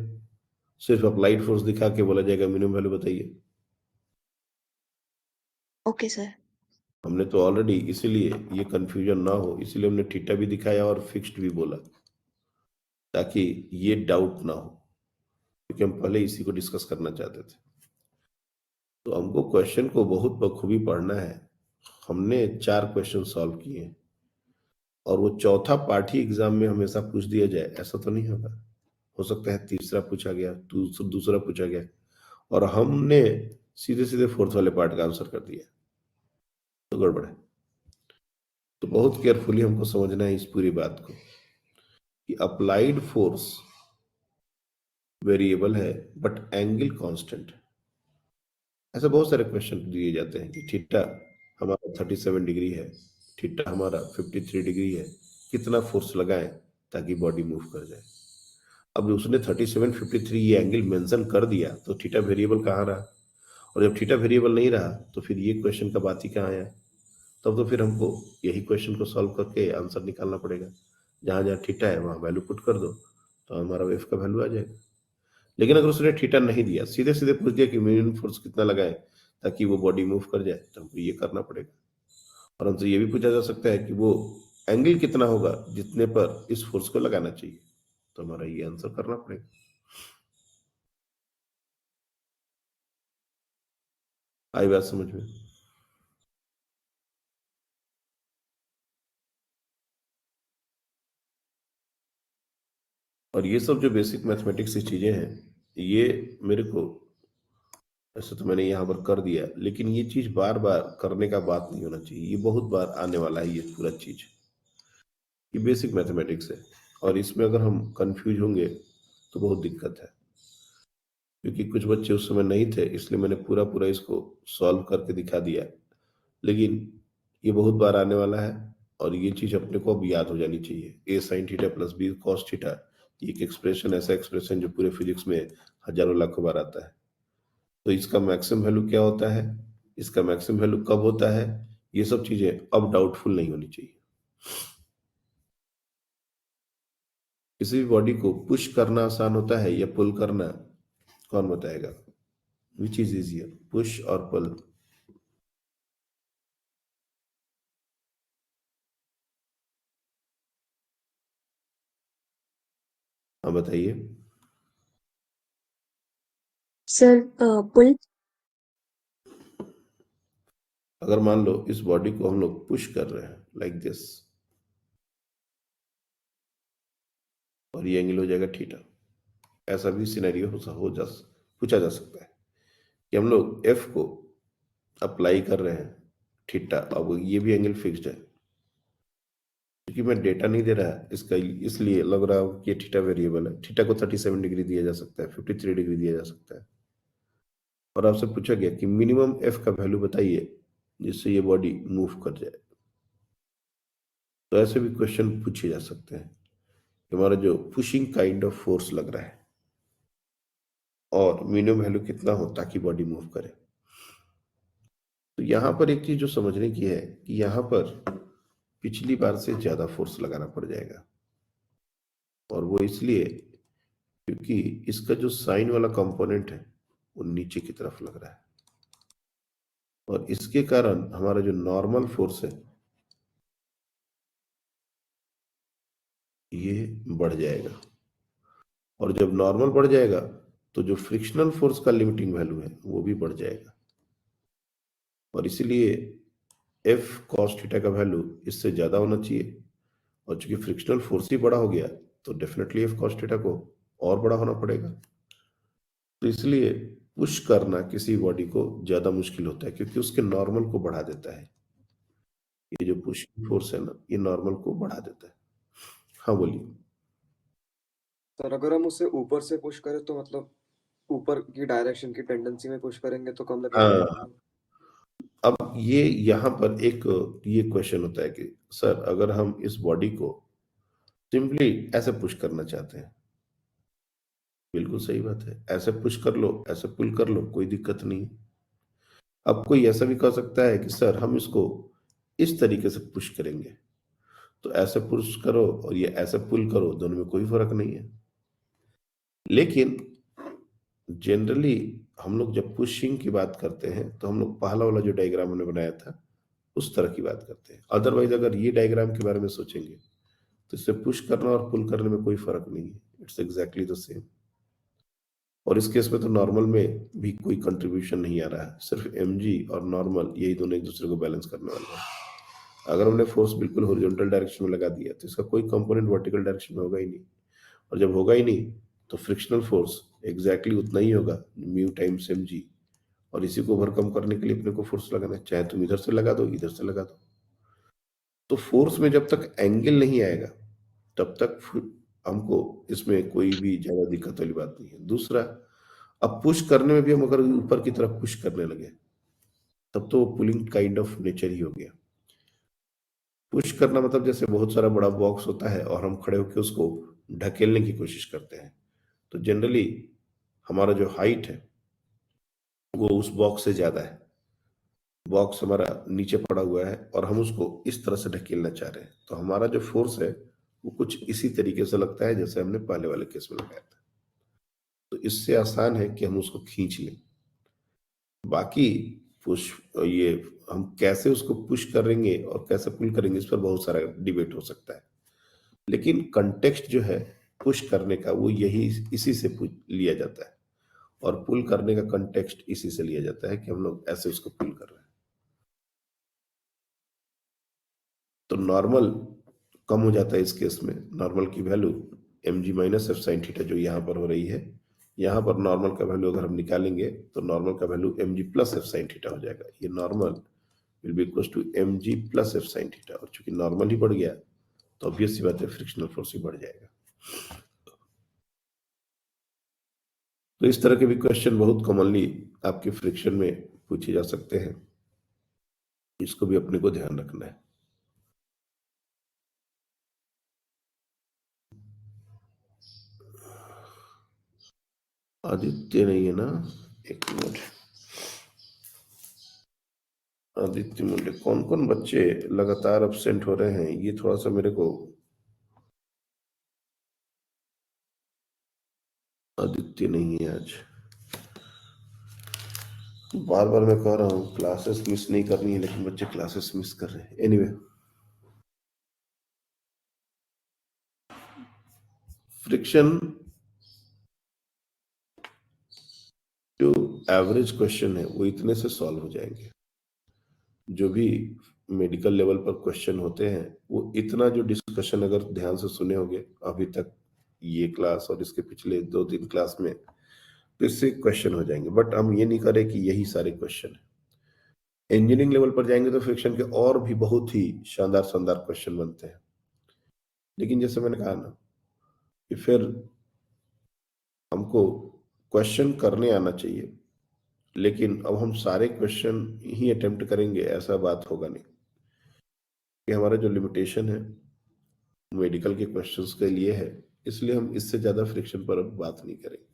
सिर्फ अप्लाइड फोर्स दिखा के बोला जाएगा मिनिमम वैल्यू बताइए। Okay sir. हमने तो ऑलरेडी, इसीलिए ये कंफ्यूजन ना हो इसीलिए हमने थीटा भी दिखाया और फिक्स्ड भी बोला, ताकि ये डाउट ना हो, क्योंकि हम पहले इसी को डिस्कस करना चाहते थे। तो हमको क्वेश्चन को बहुत बखूबी पढ़ना है। हमने 4 क्वेश्चन सॉल्व किए हैं और वो चौथा पार्ट ही एग्जाम में हमेशा पूछ दिया जाए ऐसा तो नहीं होगा। हो सकता है तीसरा पूछा गया, दूसरा पूछा गया, और हमने सीधे सीधे फोर्थ वाले पार्ट का आंसर कर दिया, तो गड़बड़ है। तो बहुत केयरफुली हमको समझना है इस पूरी बात को कि अप्लाइड फोर्स वेरिएबल है बट एंगल कांस्टेंट। ऐसे बहुत सारे क्वेश्चन दिए जाते हैं कि थीटा हमारा 37 डिग्री है, थीटा हमारा 53 डिग्री है, कितना फोर्स लगाएं ताकि बॉडी मूव कर जाए। अब उसने 37 53 ये एंगल मेंशन कर दिया तो थीटा वेरिएबल कहाँ रहा, और जब थीटा वेरिएबल नहीं रहा तो फिर ये क्वेश्चन का बात ही कहाँ आया। तब तो फिर हमको यही क्वेश्चन को सॉल्व करके आंसर निकालना पड़ेगा। जहां जहां थीटा है वहां वैल्यू पुट कर दो तो हमारा एफ का वैल्यू आ जाएगा। लेकिन अगर उसने थीटा नहीं दिया, सीधे सीधे पूछ दिया कि मिनिमम फोर्स कितना लगाए ताकि वो बॉडी मूव कर जाए, तो हमको ये करना पड़ेगा। और हमसे ये भी पूछा जा सकता है कि वो एंगल कितना होगा जितने पर इस फोर्स को लगाना चाहिए, तो हमारा ये आंसर करना पड़ेगा। आई बात समझ में? और ये सब जो बेसिक मैथमेटिक्स की चीजें हैं, ये मेरे को, ऐसे तो मैंने यहाँ पर कर दिया, लेकिन ये चीज बार बार करने का बात नहीं होना चाहिए। ये बहुत बार आने वाला है ये पूरा चीज, ये बेसिक मैथमेटिक्स है और इसमें अगर हम कंफ्यूज होंगे तो बहुत दिक्कत है। क्योंकि कुछ बच्चे उस समय नहीं थे इसलिए मैंने पूरा पूरा इसको सॉल्व करके दिखा दिया, लेकिन ये बहुत बार आने वाला है और ये चीज अपने को अब याद हो जानी चाहिए। A sine theta plus b cos theta, एक एक्सप्रेशन, ऐसा एक्सप्रेशन जो पूरे फिजिक्स में हजारों लाखों बार आता है। तो इसका मैक्सिमम वैल्यू क्या होता है, इसका मैक्सिमम वैल्यू कब होता है, ये सब चीजें अब डाउटफुल नहीं होनी चाहिए। किसी भी बॉडी को पुश करना आसान होता है या पुल करना, कौन बताएगा? विच इज इजियर, पुश और पुल? हाँ बताइए। सर पुल। अगर मान लो इस बॉडी को हम लोग पुश कर रहे हैं लाइक दिस, और ये एंगल हो जाएगा थीटा, ऐसा भी सिनेरियो पूछा जा सकता है कि हम लोग एफ को अप्लाई कर रहे हैं थीटा, अब ये भी एंगल फिक्स्ड है, क्योंकि मैं डेटा नहीं दे रहा इसका, इसलिए लग रहा हो कि थीटा वेरिएबल है। थीटा को 37 डिग्री दिया जा सकता है, 53 डिग्री दिया जा सकता है, और आपसे पूछा गया कि मिनिमम एफ का वैल्यू बताइए जिससे ये बॉडी मूव कर जाए। तो ऐसे भी क्वेश्चन पूछे जा सकते हैं कि हमारा जो पुशिंग काइंड ऑफ फोर्स लग रहा है और मिनिमम वैल्यू कितना हो ताकि बॉडी मूव करे। तो यहां पर एक चीज जो समझने की है कि यहां पर पिछली बार से ज्यादा फोर्स लगाना पड़ जाएगा, और वो इसलिए क्योंकि इसका जो साइन वाला कंपोनेंट है वो नीचे की तरफ लग रहा है, और इसके कारण हमारा जो नॉर्मल फोर्स है ये बढ़ जाएगा, और जब नॉर्मल बढ़ जाएगा तो जो फ्रिक्शनल फोर्स का लिमिटिंग वैल्यू है वो भी बढ़ जाएगा, और इसीलिए एफ कॉस थीटा का वैल्यू इससे ज्यादा होना चाहिए, और चूंकि फ्रिक्शनल फोर्स ही बड़ा हो गया तो डेफिनेटली एफ कॉस थीटा को और बड़ा होना पड़ेगा। तो इसलिए पुश करना किसी बॉडी को ज्यादा मुश्किल होता है क्योंकि उसके नॉर्मल को बढ़ा देता है। ये जो पुशिंग फोर्स है ना, ये नॉर्मल को बढ़ा देता है। हाँ बोलिए। सर अगर हम उसे ऊपर से पुश करें तो मतलब ऊपर की डायरेक्शन की टेंडेंसी में पुश करेंगे तो कम लगेगा। हाँ, अब ये यहाँ पर एक ये क्वेश्चन होता है कि सर अगर हम इस बॉडी को सिंपली ऐसे पुश करना चाहते हैं, बिल्कुल सही बात है, ऐसे पुश कर लो, ऐसे पुल कर लो, कोई दिक्कत नहीं। अब कोई ऐसा भी कह सकता है कि सर हम इसको इस तरीके से पुश करेंगे, तो ऐसे पुश करो और ये ऐसे पुल करो, दोनों में कोई फर्क नहीं है। लेकिन जनरली हम लोग जब पुशिंग की बात करते हैं तो हम लोग पहला वाला जो डायग्राम हमने बनाया था उस तरह की बात करते हैं। अदरवाइज अगर ये डायग्राम के बारे में सोचेंगे तो इससे पुश करना और पुल करने में कोई फर्क नहीं है, इट्स एग्जैक्टली द सेम। और इस केस में तो नॉर्मल में भी कोई कंट्रीब्यूशन नहीं आ रहा है, सिर्फ mg और नॉर्मल यही दोनों एक दूसरे को बैलेंस करने वाले हैं। अगर हमने फोर्स बिल्कुल हॉरिजॉन्टल डायरेक्शन में लगा दिया तो इसका कोई कंपोनेंट वर्टिकल डायरेक्शन में होगा ही नहीं, और जब होगा ही नहीं तो फ्रिक्शनल फोर्स एग्जैक्टली उतना ही होगा म्यू टाइम्स mg, और इसी को ओवरकम करने के लिए अपने को फोर्स लगाना है, चाहे तुम इधर से लगा दो इधर से लगा दो। तो फोर्स में जब तक एंगल नहीं आएगा तब तक हमको इसमें कोई भी ज्यादा दिक्कत वाली बात नहीं है। दूसरा, अब पुश करने में भी हम अगर ऊपर की तरफ पुश करने लगे तब तो पुलिंग काइंड ऑफ नेचर ही हो गया। पुश करना मतलब जैसे बहुत सारा बड़ा बॉक्स होता है और हम खड़े होकर उसको ढकेलने की कोशिश करते हैं, तो जनरली हमारा जो हाइट है वो उस बॉक्स से ज्यादा है, बॉक्स हमारा नीचे पड़ा हुआ है और हम उसको इस तरह से ढकेलना चाह रहे हैं, तो हमारा जो फोर्स है वो कुछ इसी तरीके से लगता है जैसे हमने पहले वाले केस में लगाया था। तो इससे आसान है कि हम उसको खींच लें। बाकी पुश, ये हम कैसे उसको पुश करेंगे और कैसे पुल करेंगे इस पर बहुत सारा डिबेट हो सकता है, लेकिन कंटेक्स्ट जो है पुश करने का वो यही इसी से लिया जाता है, और पुल करने का कंटेक्स्ट इसी से लिया जाता है कि हम लोग ऐसे उसको पुल कर रहे हैं। तो नॉर्मल कम हो जाता है इस केस में, नॉर्मल की value mg minus F sine theta जो यहाँ पर हो रही है, यहाँ पर नॉर्मल का वैल्यू अगर हम निकालेंगे तो नॉर्मल का value mg plus F sine theta हो जाएगा। ये normal will be equal to mg plus F sine theta, और चूंकि नॉर्मल ही बढ़ गया तो ऑब्वियस सी बात है फ्रिक्शनल फोर्स भी बढ़ जाएगा। तो इस तरह के भी क्वेश्चन बहुत कॉमनली आपके फ्रिक्शन में पूछे जा सकते हैं, इसको भी अपने को ध्यान रखना है। आदित्य नहीं है ना, एक मिनट, आदित्य मुंडे, कौन कौन बच्चे लगातार एब्सेंट हो रहे हैं ये थोड़ा सा मेरे को, आदित्य नहीं है आज। बार बार मैं कह रहा हूँ क्लासेस मिस नहीं करनी है, लेकिन बच्चे क्लासेस मिस कर रहे हैं। एनीवे, फ्रिक्शन जो एवरेज क्वेश्चन है वो इतने से सॉल्व हो जाएंगे। जो भी मेडिकल लेवल पर क्वेश्चन होते हैं वो इतना जो डिस्कशन अगर ध्यान से सुने होंगे अभी तक ये क्लास और इसके पिछले 2-3 क्लास में, तो इससे क्वेश्चन हो जाएंगे। बट हम ये नहीं करें कि यही सारे क्वेश्चन है। इंजीनियरिंग लेवल पर जाएंगे तो फ्रिक्शन के और भी बहुत ही शानदार शानदार क्वेश्चन बनते हैं, लेकिन जैसे मैंने कहा ना कि फिर हमको क्वेश्चन करने आना चाहिए, लेकिन अब हम सारे क्वेश्चन ही अटेम्प्ट करेंगे ऐसा बात होगा नहीं, कि हमारा जो लिमिटेशन है मेडिकल के क्वेश्चंस के लिए है, इसलिए हम इससे ज्यादा फ्रिक्शन पर अब बात नहीं करेंगे।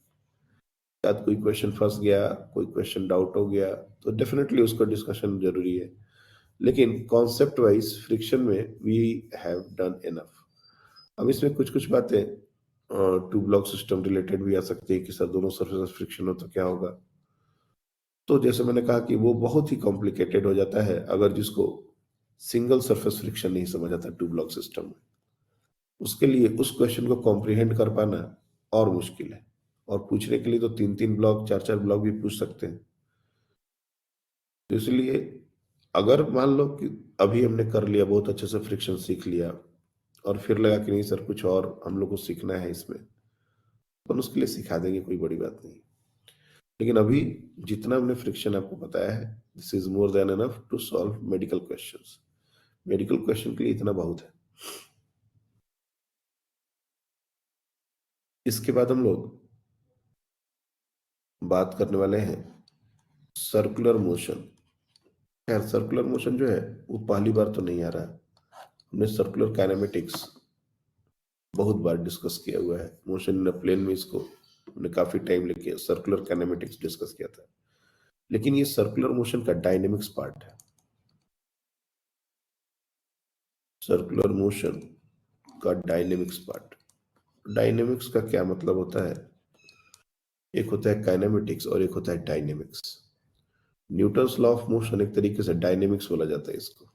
शायद कोई क्वेश्चन फंस गया, कोई क्वेश्चन डाउट हो गया, तो डेफिनेटली उसका डिस्कशन जरूरी है, लेकिन कॉन्सेप्ट वाइज फ्रिक्शन में वी हैव डन इनफ। अब इसमें कुछ कुछ बातें टू ब्लॉक सिस्टम रिलेटेड भी आ सकती है कि सर दोनों सरफेस फ्रिक्शन हो तो क्या होगा। तो जैसे मैंने कहा कि वो बहुत ही कॉम्प्लिकेटेड हो जाता है अगर जिसको सिंगल सरफेस फ्रिक्शन नहीं समझ आता टू ब्लॉक सिस्टम में, उसके लिए उस क्वेश्चन को कॉम्प्रिहेंड कर पाना और मुश्किल है। और पूछने के लिए तो 3-3 ब्लॉक 4-4 ब्लॉक भी पूछ सकते हैं। तो इसलिए अगर मान लो कि अभी हमने कर लिया, बहुत अच्छे से फ्रिक्शन सीख लिया, और फिर लगा कि नहीं सर कुछ और हम लोग को सीखना है इसमें, तो उसके लिए सिखा देंगे, कोई बड़ी बात नहीं। लेकिन अभी जितना हमने फ्रिक्शन आपको बताया है, this is more than enough to solve medical questions. Medical question के लिए इतना बहुत है। इसके बाद हम लोग बात करने वाले हैं सर्कुलर मोशन। खैर सर्कुलर मोशन जो है वो पहली बार तो नहीं आ रहा है, हमने सर्कुलर काइनेमेटिक्स बहुत बार डिस्कस किया हुआ है। मोशन इन प्लेन में इसको हमने काफी टाइम लेके सर्कुलर काइनेमेटिक्स डिस्कस किया था, लेकिन ये सर्कुलर मोशन का डायनेमिक्स पार्ट है। सर्कुलर मोशन का डायनेमिक्स पार्ट, डायनेमिक्स का क्या मतलब होता है? एक होता है काइनेमेटिक्स और एक होता है dynamics. Newton's law of motion एक तरीके से डायनेमिक्स बोला जाता है इसको।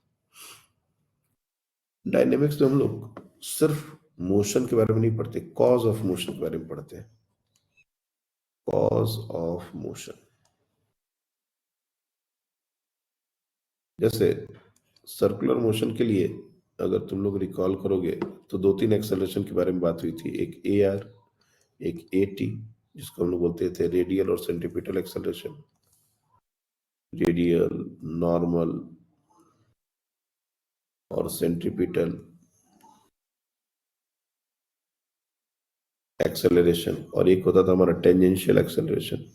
डायनेमिक्स में हम लोग सिर्फ मोशन के बारे में नहीं पढ़ते, कॉज ऑफ मोशन के बारे में पढ़ते हैं। कॉज ऑफ मोशन, जैसे सर्कुलर मोशन के लिए अगर तुम लोग रिकॉल करोगे तो 2-3 एक्सेलरेशन के बारे में बात हुई थी, एक ए आर, एक ए टी, जिसको हम लोग बोलते थे रेडियल और सेंट्रीपिटल एक्सेलरेशन, रेडियल, नॉर्मल और सेंट्रीपिटल एक्सेलरेशन, और एक होता था हमारा टेंजेंशियल एक्सेलरेशन।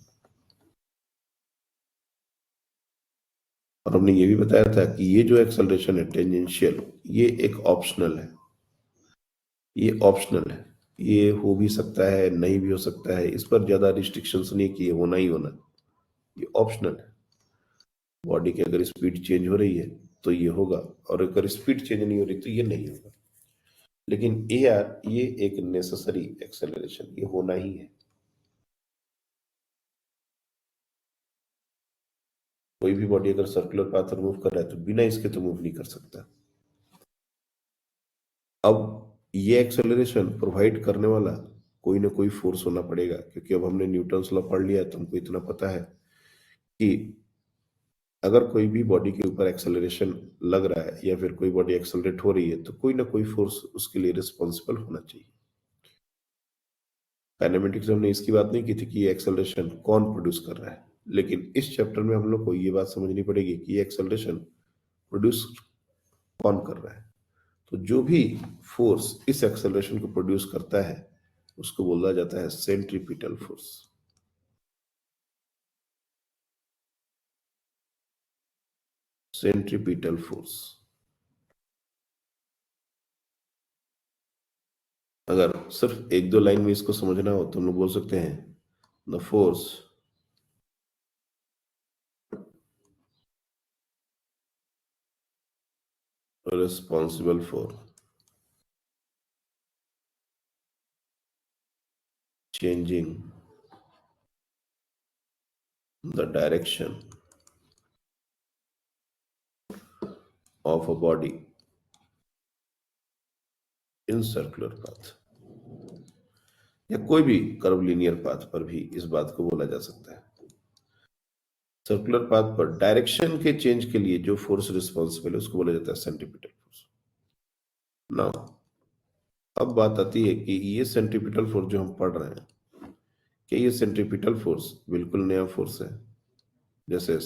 और हमने ये भी बताया था कि ये जो एक्सेलरेशन है टेंजेंशियल, ये एक ऑप्शनल है। ये ऑप्शनल है, ये हो भी सकता है, नहीं भी हो सकता है, इस पर ज्यादा रिस्ट्रिक्शंस नहीं कि ये होना ही होना, ये ऑप्शनल है। बॉडी की अगर स्पीड चेंज हो रही है तो ये होगा, और अगर स्पीड चेंज नहीं हो रही तो ये नहीं होगा। लेकिन ए आर ये एक नेसेसरी एक्सेलरेशन, ये होना ही है। कोई भी बॉडी अगर सर्कुलर पाथ मूव कर रहा है तो बिना इसके तो मूव नहीं कर सकता। अब ये एक्सेलरेशन प्रोवाइड करने वाला कोई ना कोई फोर्स होना पड़ेगा, क्योंकि अब हमने न्यूटन्स लॉ पढ़ लिया है तो हमको इतना पता है कि अगर कोई भी बॉडी के ऊपर एक्सेलरेशन लग रहा है या फिर कोई बॉडी एक्सेलरेट हो रही है तो कोई ना कोई फोर्स उसके लिए रिस्पॉन्सिबल होना चाहिए। काइनेमेटिक्स में हमने इसकी बात नहीं की थी कि ये एक्सेलरेशन कौन प्रोड्यूस कर रहा है, लेकिन इस चैप्टर में हम लोग को ये बात समझनी पड़ेगी कि ये एक्सेलरेशन प्रोड्यूस कौन कर रहा है। तो जो भी फोर्स इस एक्सेलरेशन को प्रोड्यूस करता है उसको बोला जाता है सेंट्रीपिटल फोर्स। Centripetal force. अगर सिर्फ 1-2 लाइन में इसको समझना हो तो हम लोग बोल सकते हैं the force responsible for changing the direction of a body in circular path, या कोई भी कर्वलिनियर पाथ पर भी इस बात को बोला जा सकता है। सर्कुलर पाथ पर डायरेक्शन के चेंज के लिए जो फोर्स रिस्पॉन्सिबल है उसको बोला जाता है सेंट्रीपिटल फोर्स। नाउ अब बात आती है कि ये सेंट्रीपिटल फोर्स जो हम पढ़ रहे हैं, क्या ये सेंट्रीपिटल फोर्स बिल्कुल नया फोर्स है? जैसे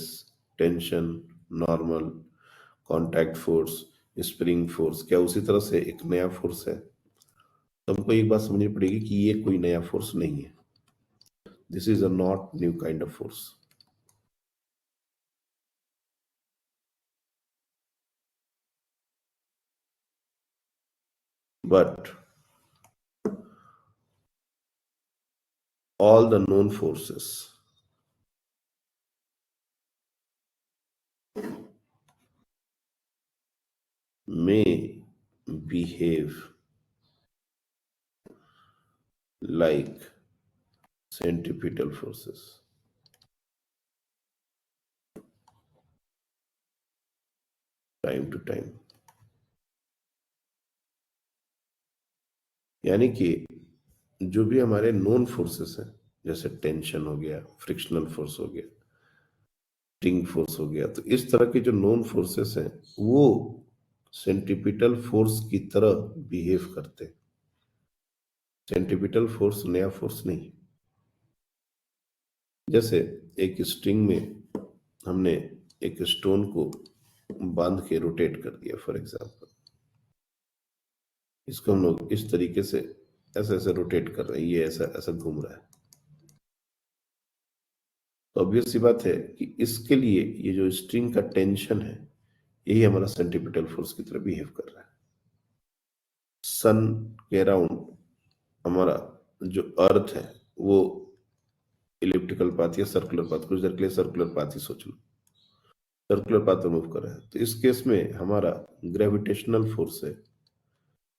tension, normal, contact force, spring force, क्या उसी तरह से एक नया फोर्स है? तो हमको एक बात समझनी पड़ेगी कि ये कोई नया फोर्स नहीं है. This is a not new kind of force. But all the known forces may behave like centripetal forces. Time to time. यानी कि जो भी हमारे नोन फोर्सेस हैं, जैसे टेंशन हो गया, फ्रिक्शनल फोर्स हो गया, स्ट्रिंग फोर्स हो गया, तो इस तरह के जो नोन फोर्सेस हैं वो सेंट्रिपिटल फोर्स की तरह बिहेव करते हैं. सेंट्रिपिटल फोर्स नया फोर्स नहीं. जैसे एक स्ट्रिंग में हमने एक स्टोन को बांध के रोटेट कर दिया फॉर एग्जांपल. इसको हम लोग इस तरीके से ऐसे ऐसे रोटेट कर रहे हैं, ये ऐसा ऐसा घूम रहा है. तो ऑब्वियस सी बात है कि इसके लिए ये जो स्ट्रिंग का टेंशन है यही हमारा सेंट्रिपिटल फोर्स की तरह बिहेव कर रहा है. सन के अराउंड हमारा जो अर्थ है वो इलिप्टिकल पाथ या सर्कुलर पाथ, कुछ देर के लिए सर्कुलर पाथ ही सोच लो, सर्कुलर पाथ पर मूव कर रहा है. तो इस केस में हमारा ग्रेविटेशनल फोर्स है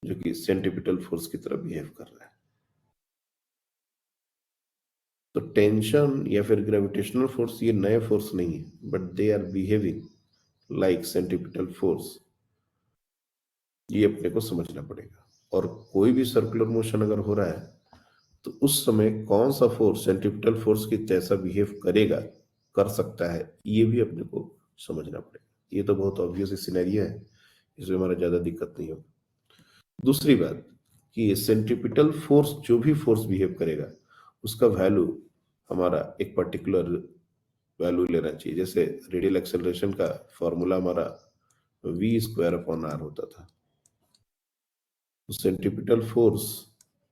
जो कि सेंट्रिपिटल फोर्स की तरह बिहेव कर रहा है. तो टेंशन या फिर ग्रेविटेशनल फोर्स ये नए फोर्स नहीं है, but they are behaving like centripetal force. ये अपने को समझना पड़ेगा. और कोई भी सर्कुलर मोशन अगर हो रहा है तो उस समय कौन सा फोर्स सेंट्रिपिटल फोर्स की तैसा बिहेव करेगा, कर सकता है, ये भी अपने को समझना पड़ेगा. ये तो बहुत ऑब्वियस सिनेरियो है, इसमें हमारा ज्यादा दिक्कत नहीं होगा. दूसरी बात कि सेंट्रिपिटल फोर्स जो भी फोर्स बिहेव करेगा उसका वैल्यू हमारा एक पर्टिकुलर वैल्यू लेना चाहिए. जैसे रेडियल एक्सेलरेशन का फॉर्मूला हमारा v² होता था. तो सेंट्रिपिटल फोर्स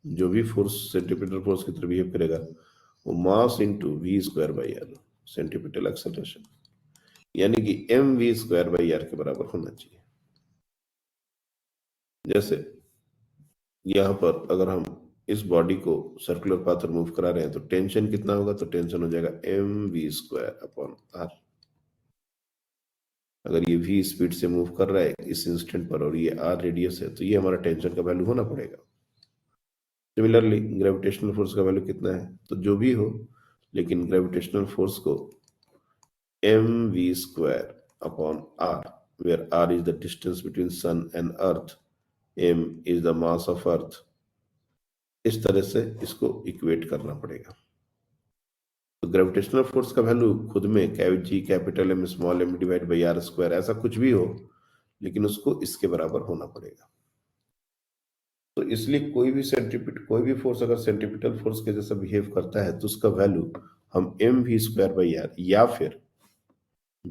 जो भी फोर्स सेंट्रिपिटल फोर्स की तरह बिहेव करेगा वो mass into v²/r centripetal acceleration, यानी कि mv²/r के बराबर होना चाहिए. जैसे यहां पर अगर हम इस बॉडी को सर्कुलर पाथ पर मूव करा रहे हैं तो टेंशन कितना होगा, तो टेंशन हो जाएगा mv²/r. अगर ये v स्पीड से मूव कर रहा है इस इंस्टेंट पर और ये r रेडियस है तो ये हमारा टेंशन का वैल्यू होना पड़ेगा. सिमिलरली ग्रेविटेशनल फोर्स का वैल्यू कितना है, तो जो भी हो, लेकिन ग्रेविटेशनल फोर्स को mv²/r, where r is the distance between sun and earth, m is the mass of earth, इस तरह से इसको इक्वेट करना पड़ेगा. तो ग्रेविटेशनल फोर्स का वैल्यू खुद में G capital M small m divide by r² ऐसा कुछ भी हो, लेकिन उसको इसके बराबर होना पड़ेगा. तो इसलिए कोई भी फोर्स अगर सेंट्रिपिटल फोर्स के जैसा बिहेव करता है तो उसका वैल्यू हम mv²/r या फिर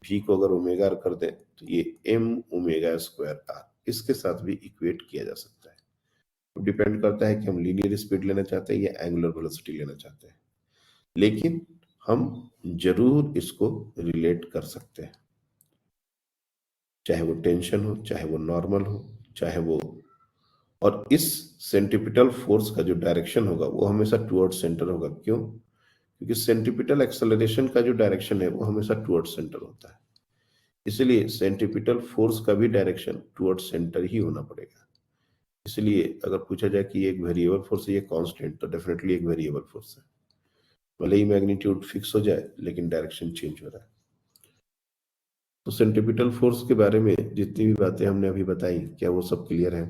v को अगर ओमेगा कर दें तो ये m⍵²r इसके साथ भी इक्वेट किया जा सकता है. डिपेंड करता है कि हम लीनियर स्पीड लेना चाहते हैं या एंगुलर वेलोसिटी लेना चाहते हैं, लेकिन हम जरूर इसको रिलेट कर सकते हैं. चाहे वो टेंशन हो, चाहे वो नॉर्मल हो, चाहे वो, और इस सेंट्रिपिटल फोर्स का जो डायरेक्शन होगा वो हमेशा टुवर्ड सेंटर होगा. क्यों? क्योंकि सेंट्रिपिटल एक्सेलरेशन का जो डायरेक्शन है वो हमेशा टुवर्ड सेंटर होता है. इसलिए सेंट्रिपिटल फोर्स का भी डायरेक्शन टुवर्ड सेंटर ही होना पड़ेगा. इसलिए अगर पूछा जाए कि एक वेरिएबल फोर्स है ये कांस्टेंट, तो डेफिनेटली एक वेरिएबल फोर्स है. भले ही मैग्नीट्यूड फिक्स हो जाए लेकिन डायरेक्शन चेंज हो रहा है. तो सेंट्रिपिटल फोर्स के बारे में जितनी भी बातें हमने अभी बताई, क्या वो सब क्लियर है?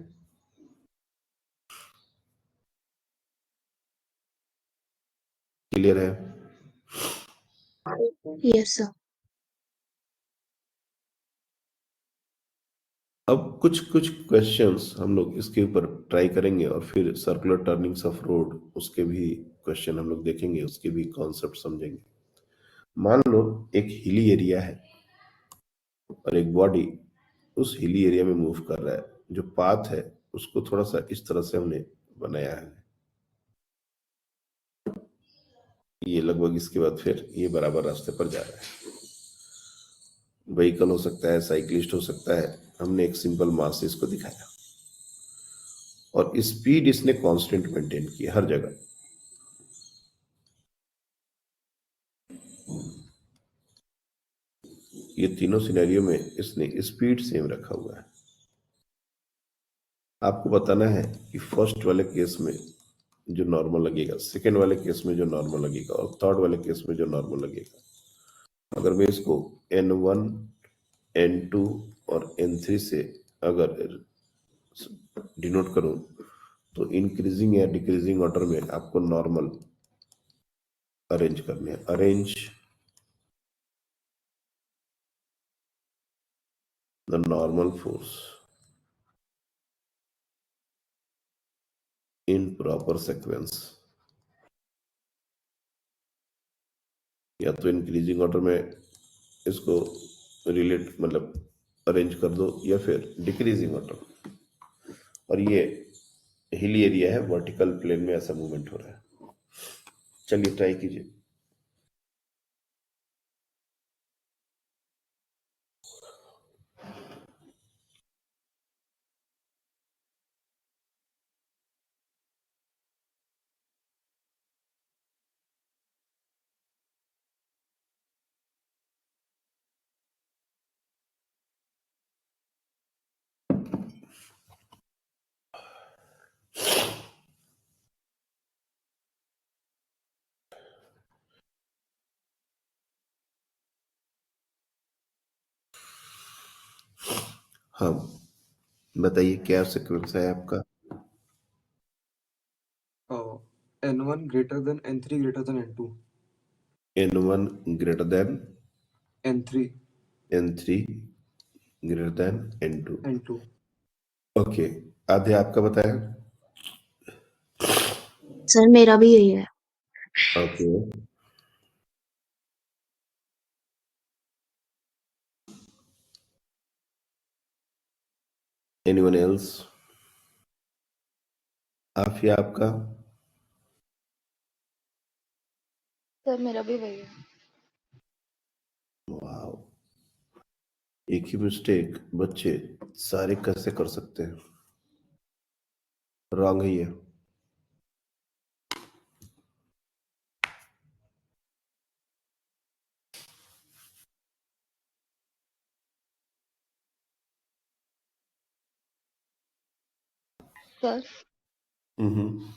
क्लियर है? Yes sir. अब कुछ कुछ क्वेश्चंस हम लोग इसके ऊपर ट्राई करेंगे और फिर सर्कुलर टर्निंग्स ऑफ रोड उसके भी क्वेश्चन हम लोग देखेंगे, उसके भी कॉन्सेप्ट समझेंगे. मान लो एक हिली एरिया है और एक बॉडी उस हिली एरिया में मूव कर रहा है. जो पाथ है उसको थोड़ा सा इस तरह से हमने बनाया है। ये लगभग इसके बाद फिर ये बराबर रास्ते पर जा रहा है। व्हीकल हो सकता है, साइकिलिस्ट हो सकता है। हमने एक सिंपल मास से इसको दिखाया और स्पीड इसने कांस्टेंट मेंटेन की हर जगह। ये तीनों सिनेरियो में इसने स्पीड सेम रखा हुआ है। आपको बताना है कि फर्स्ट वाले केस में जो नॉर्मल लगेगा, सेकेंड वाले केस में जो नॉर्मल लगेगा और थर्ड वाले केस में जो नॉर्मल लगेगा। अगर मैं इसको N1, N2 और N3 से अगर डिनोट करूं तो इंक्रीजिंग या डिक्रीजिंग ऑर्डर में आपको नॉर्मल अरेंज करने हैं। Arrange the normal force in proper sequence. या तो इंक्रीजिंग ऑर्डर में इसको रिलेट मतलब अरेंज कर दो या फिर डिक्रीजिंग ऑर्डर। और ये हिली एरिया है, वर्टिकल प्लेन में ऐसा मूवमेंट हो रहा है। चलिए ट्राई कीजिए। हाँ, बताइए क्या सीक्वेंस है आपका? N1 greater than N3 greater than N2 N1 greater than N3 N3 greater than N2। N2 okay, आधे आपका बताया। सर मेरा भी यही है। Okay, anyone else? आफिया आपका? सर मेरा भी वही है। वाओ, एक ही मिस्टेक बच्चे सारे कैसे कर सकते हैं? रॉन्ग है ये। सर हम्म,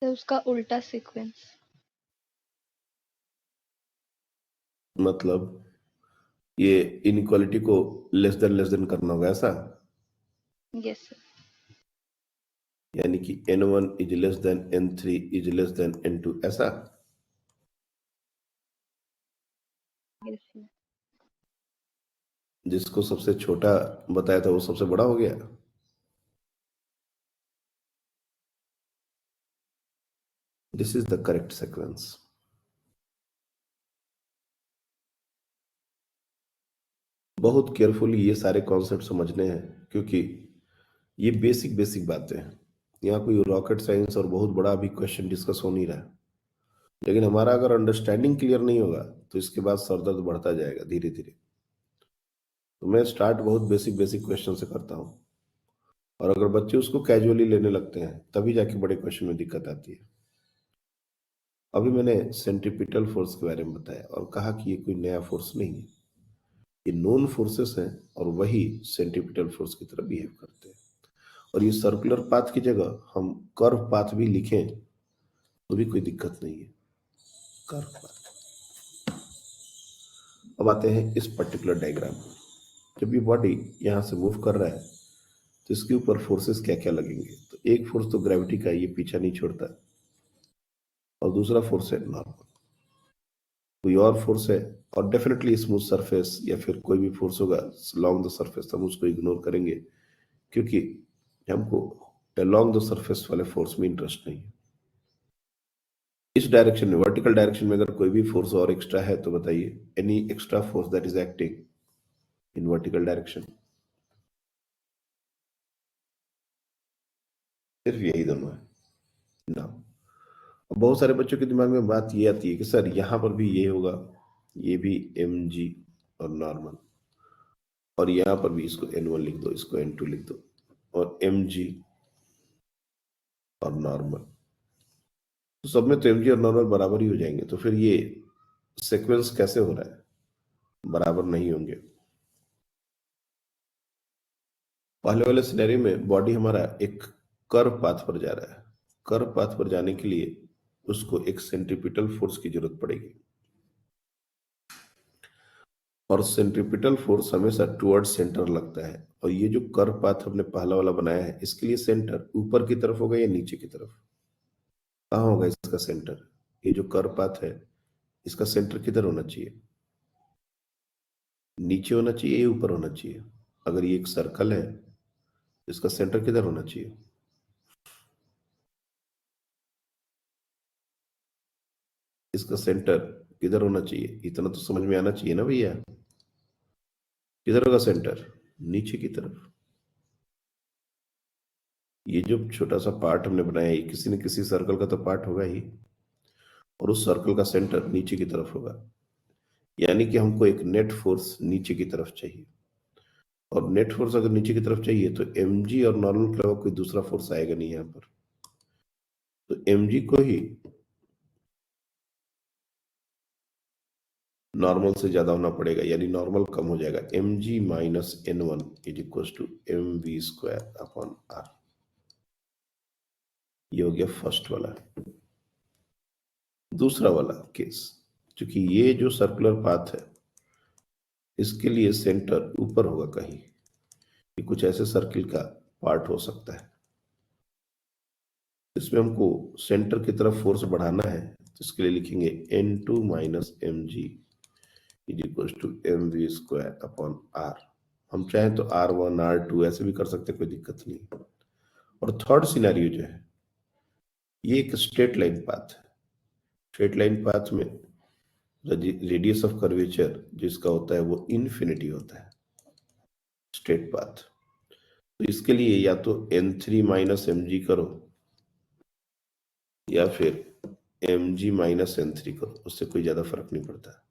सर उसका उल्टा सीक्वेंस। मतलब ये इनइक्वालिटी को लेस देन करना होगा ऐसा? Yes sir. यानी कि N1 is less then N3 is less then N2 ऐसा? Yes sir. जिसको सबसे छोटा बताया था वो सबसे बड़ा हो गया। This is the correct sequence. बहुत केयरफुली ये सारे कॉन्सेप्ट समझने हैं क्योंकि ये बेसिक बेसिक बातें हैं। यहाँ कोई रॉकेट साइंस और बहुत बड़ा अभी क्वेश्चन डिस्कस हो नहीं रहा है। लेकिन हमारा अगर अंडरस्टैंडिंग क्लियर नहीं होगा तो इसके बाद सरदर्द बढ़ता जाएगा धीरे धीरे। तो मैं स्टार्ट बहुत बेसिक बेसिक क्वेश्चन से करता हूँ और अगर बच्चे उसको कैजुअली लेने लगते हैं तभी जाके बड़े क्वेश्चन में दिक्कत आती है। अभी मैंने सेंट्रीपिटल फोर्स के बारे में बताया और कहा कि ये कोई नया फोर्स नहीं है, ये नोन फोर्सेस हैं और वही सेंट्रीपिटल फोर्स की तरह बिहेव करते हैं। और ये सर्कुलर पाथ की जगह हम कर्व पाथ भी लिखें तो भी कोई दिक्कत नहीं है। Curve path. अब आते हैं इस पर्टिकुलर डायग्राम। जब ये बॉडी यहां से मूव कर रहा है तो इसके ऊपर फोर्सेस क्या क्या लगेंगे? तो एक फोर्स तो ग्रेविटी का, ये पीछा नहीं छोड़ता, और दूसरा फोर्स है नॉर्मल। कोई और फोर्स है और डेफिनेटली स्मूथ सरफेस या फिर कोई भी फोर्स होगा लॉन्ग द सरफेस, हम उसको इग्नोर करेंगे क्योंकि हमको along द सरफेस वाले फोर्स में इंटरेस्ट नहीं है। इस डायरेक्शन में, वर्टिकल डायरेक्शन में अगर कोई भी फोर्स और एक्स्ट्रा है तो बताइए, any extra force that is acting in vertical direction. सिर्फ यही दोनों है ना। अब बहुत सारे बच्चों के दिमाग में बात ये आती है कि सर यहाँ पर भी ये होगा, ये भी mg और नॉर्मल, और यहाँ पर भी इसको n1 लिख दो, इसको n2 लिख दो, और mg और नॉर्मल, तो सब में तो mg और नॉर्मल बराबर ही हो जाएंगे, तो फिर ये सीक्वेंस कैसे हो रहा है? बराबर नहीं होंगे। पहले वाले सिनेरियो में बॉडी हमारा एक कर्व पाथ पर जा रहा है, कर्व पाथ पर जाने के लिए उसको एक सेंट्रीपिटल फोर्स की जरूरत पड़ेगी, और सेंट्रीपिटल फोर्स हमेशा टुवर्ड सेंटर लगता है। और ये जो कर्व पाथ हमने पहला वाला बनाया है, इसके लिए सेंटर ऊपर की तरफ होगा या नीचे की तरफ? कहाँ होगा इसका सेंटर? ये जो कर्व पाथ है, इसका सेंटर किधर होना चाहिए? नीचे होना चाहिए या ऊपर होना चाहिए? अगर ये एक सर्कल है, इसका सेंटर किधर होना चाहिए? इसका सेंटर किधर होना चाहिए? इतना तो समझ में आना चाहिए ना भैया। किधर होगा सेंटर? नीचे की तरफ। ये जो छोटा सा पार्ट हमने बनाया है, किसी न किसी सर्कल का तो पार्ट होगा ही, और उस सर्कल का सेंटर नीचे की तरफ होगा, यानी कि हमको एक नेट फोर्स नीचे की तरफ चाहिए। और नेट फोर्स अगर नीचे की तरफ चाहिए तो mg और नॉर्मल के अलावा कोई दूसरा फोर्स आएगा नहीं यहाँ पर, तो mg को ही नॉर्मल से ज्यादा होना पड़ेगा, यानी नॉर्मल कम हो जाएगा। mg minus n1 is equal to mv square upon r। ये हो गया फर्स्ट वाला। दूसरा वाला केस, क्योंकि ये जो सर्कुलर पाथ है, इसके लिए सेंटर ऊपर होगा कहीं, ये कुछ ऐसे सर्किल का पार्ट हो सकता है, इसमें हमको सेंटर की तरफ फोर्स बढ़ाना है, तो इसके लिए लिखेंगे n2 minus mg is equal to mv square upon r। हम चाहें तो r1 r2 ऐसे भी कर सकते हैं, कोई दिक्कत नहीं। और थर्ड सिनेरियो जो है, ये एक स्ट्रेट लाइन पाथ है। स्ट्रेट लाइन पाथ में रेडियस ऑफ कर्वेचर जिसका होता है वो इन्फिनिटी होता है, स्ट्रेट पाथ। तो इसके लिए या तो n3 माइनस mg करो, या फिर mg माइनस n3 करो, उससे कोई ज्यादा फर्क नहीं पड़ता।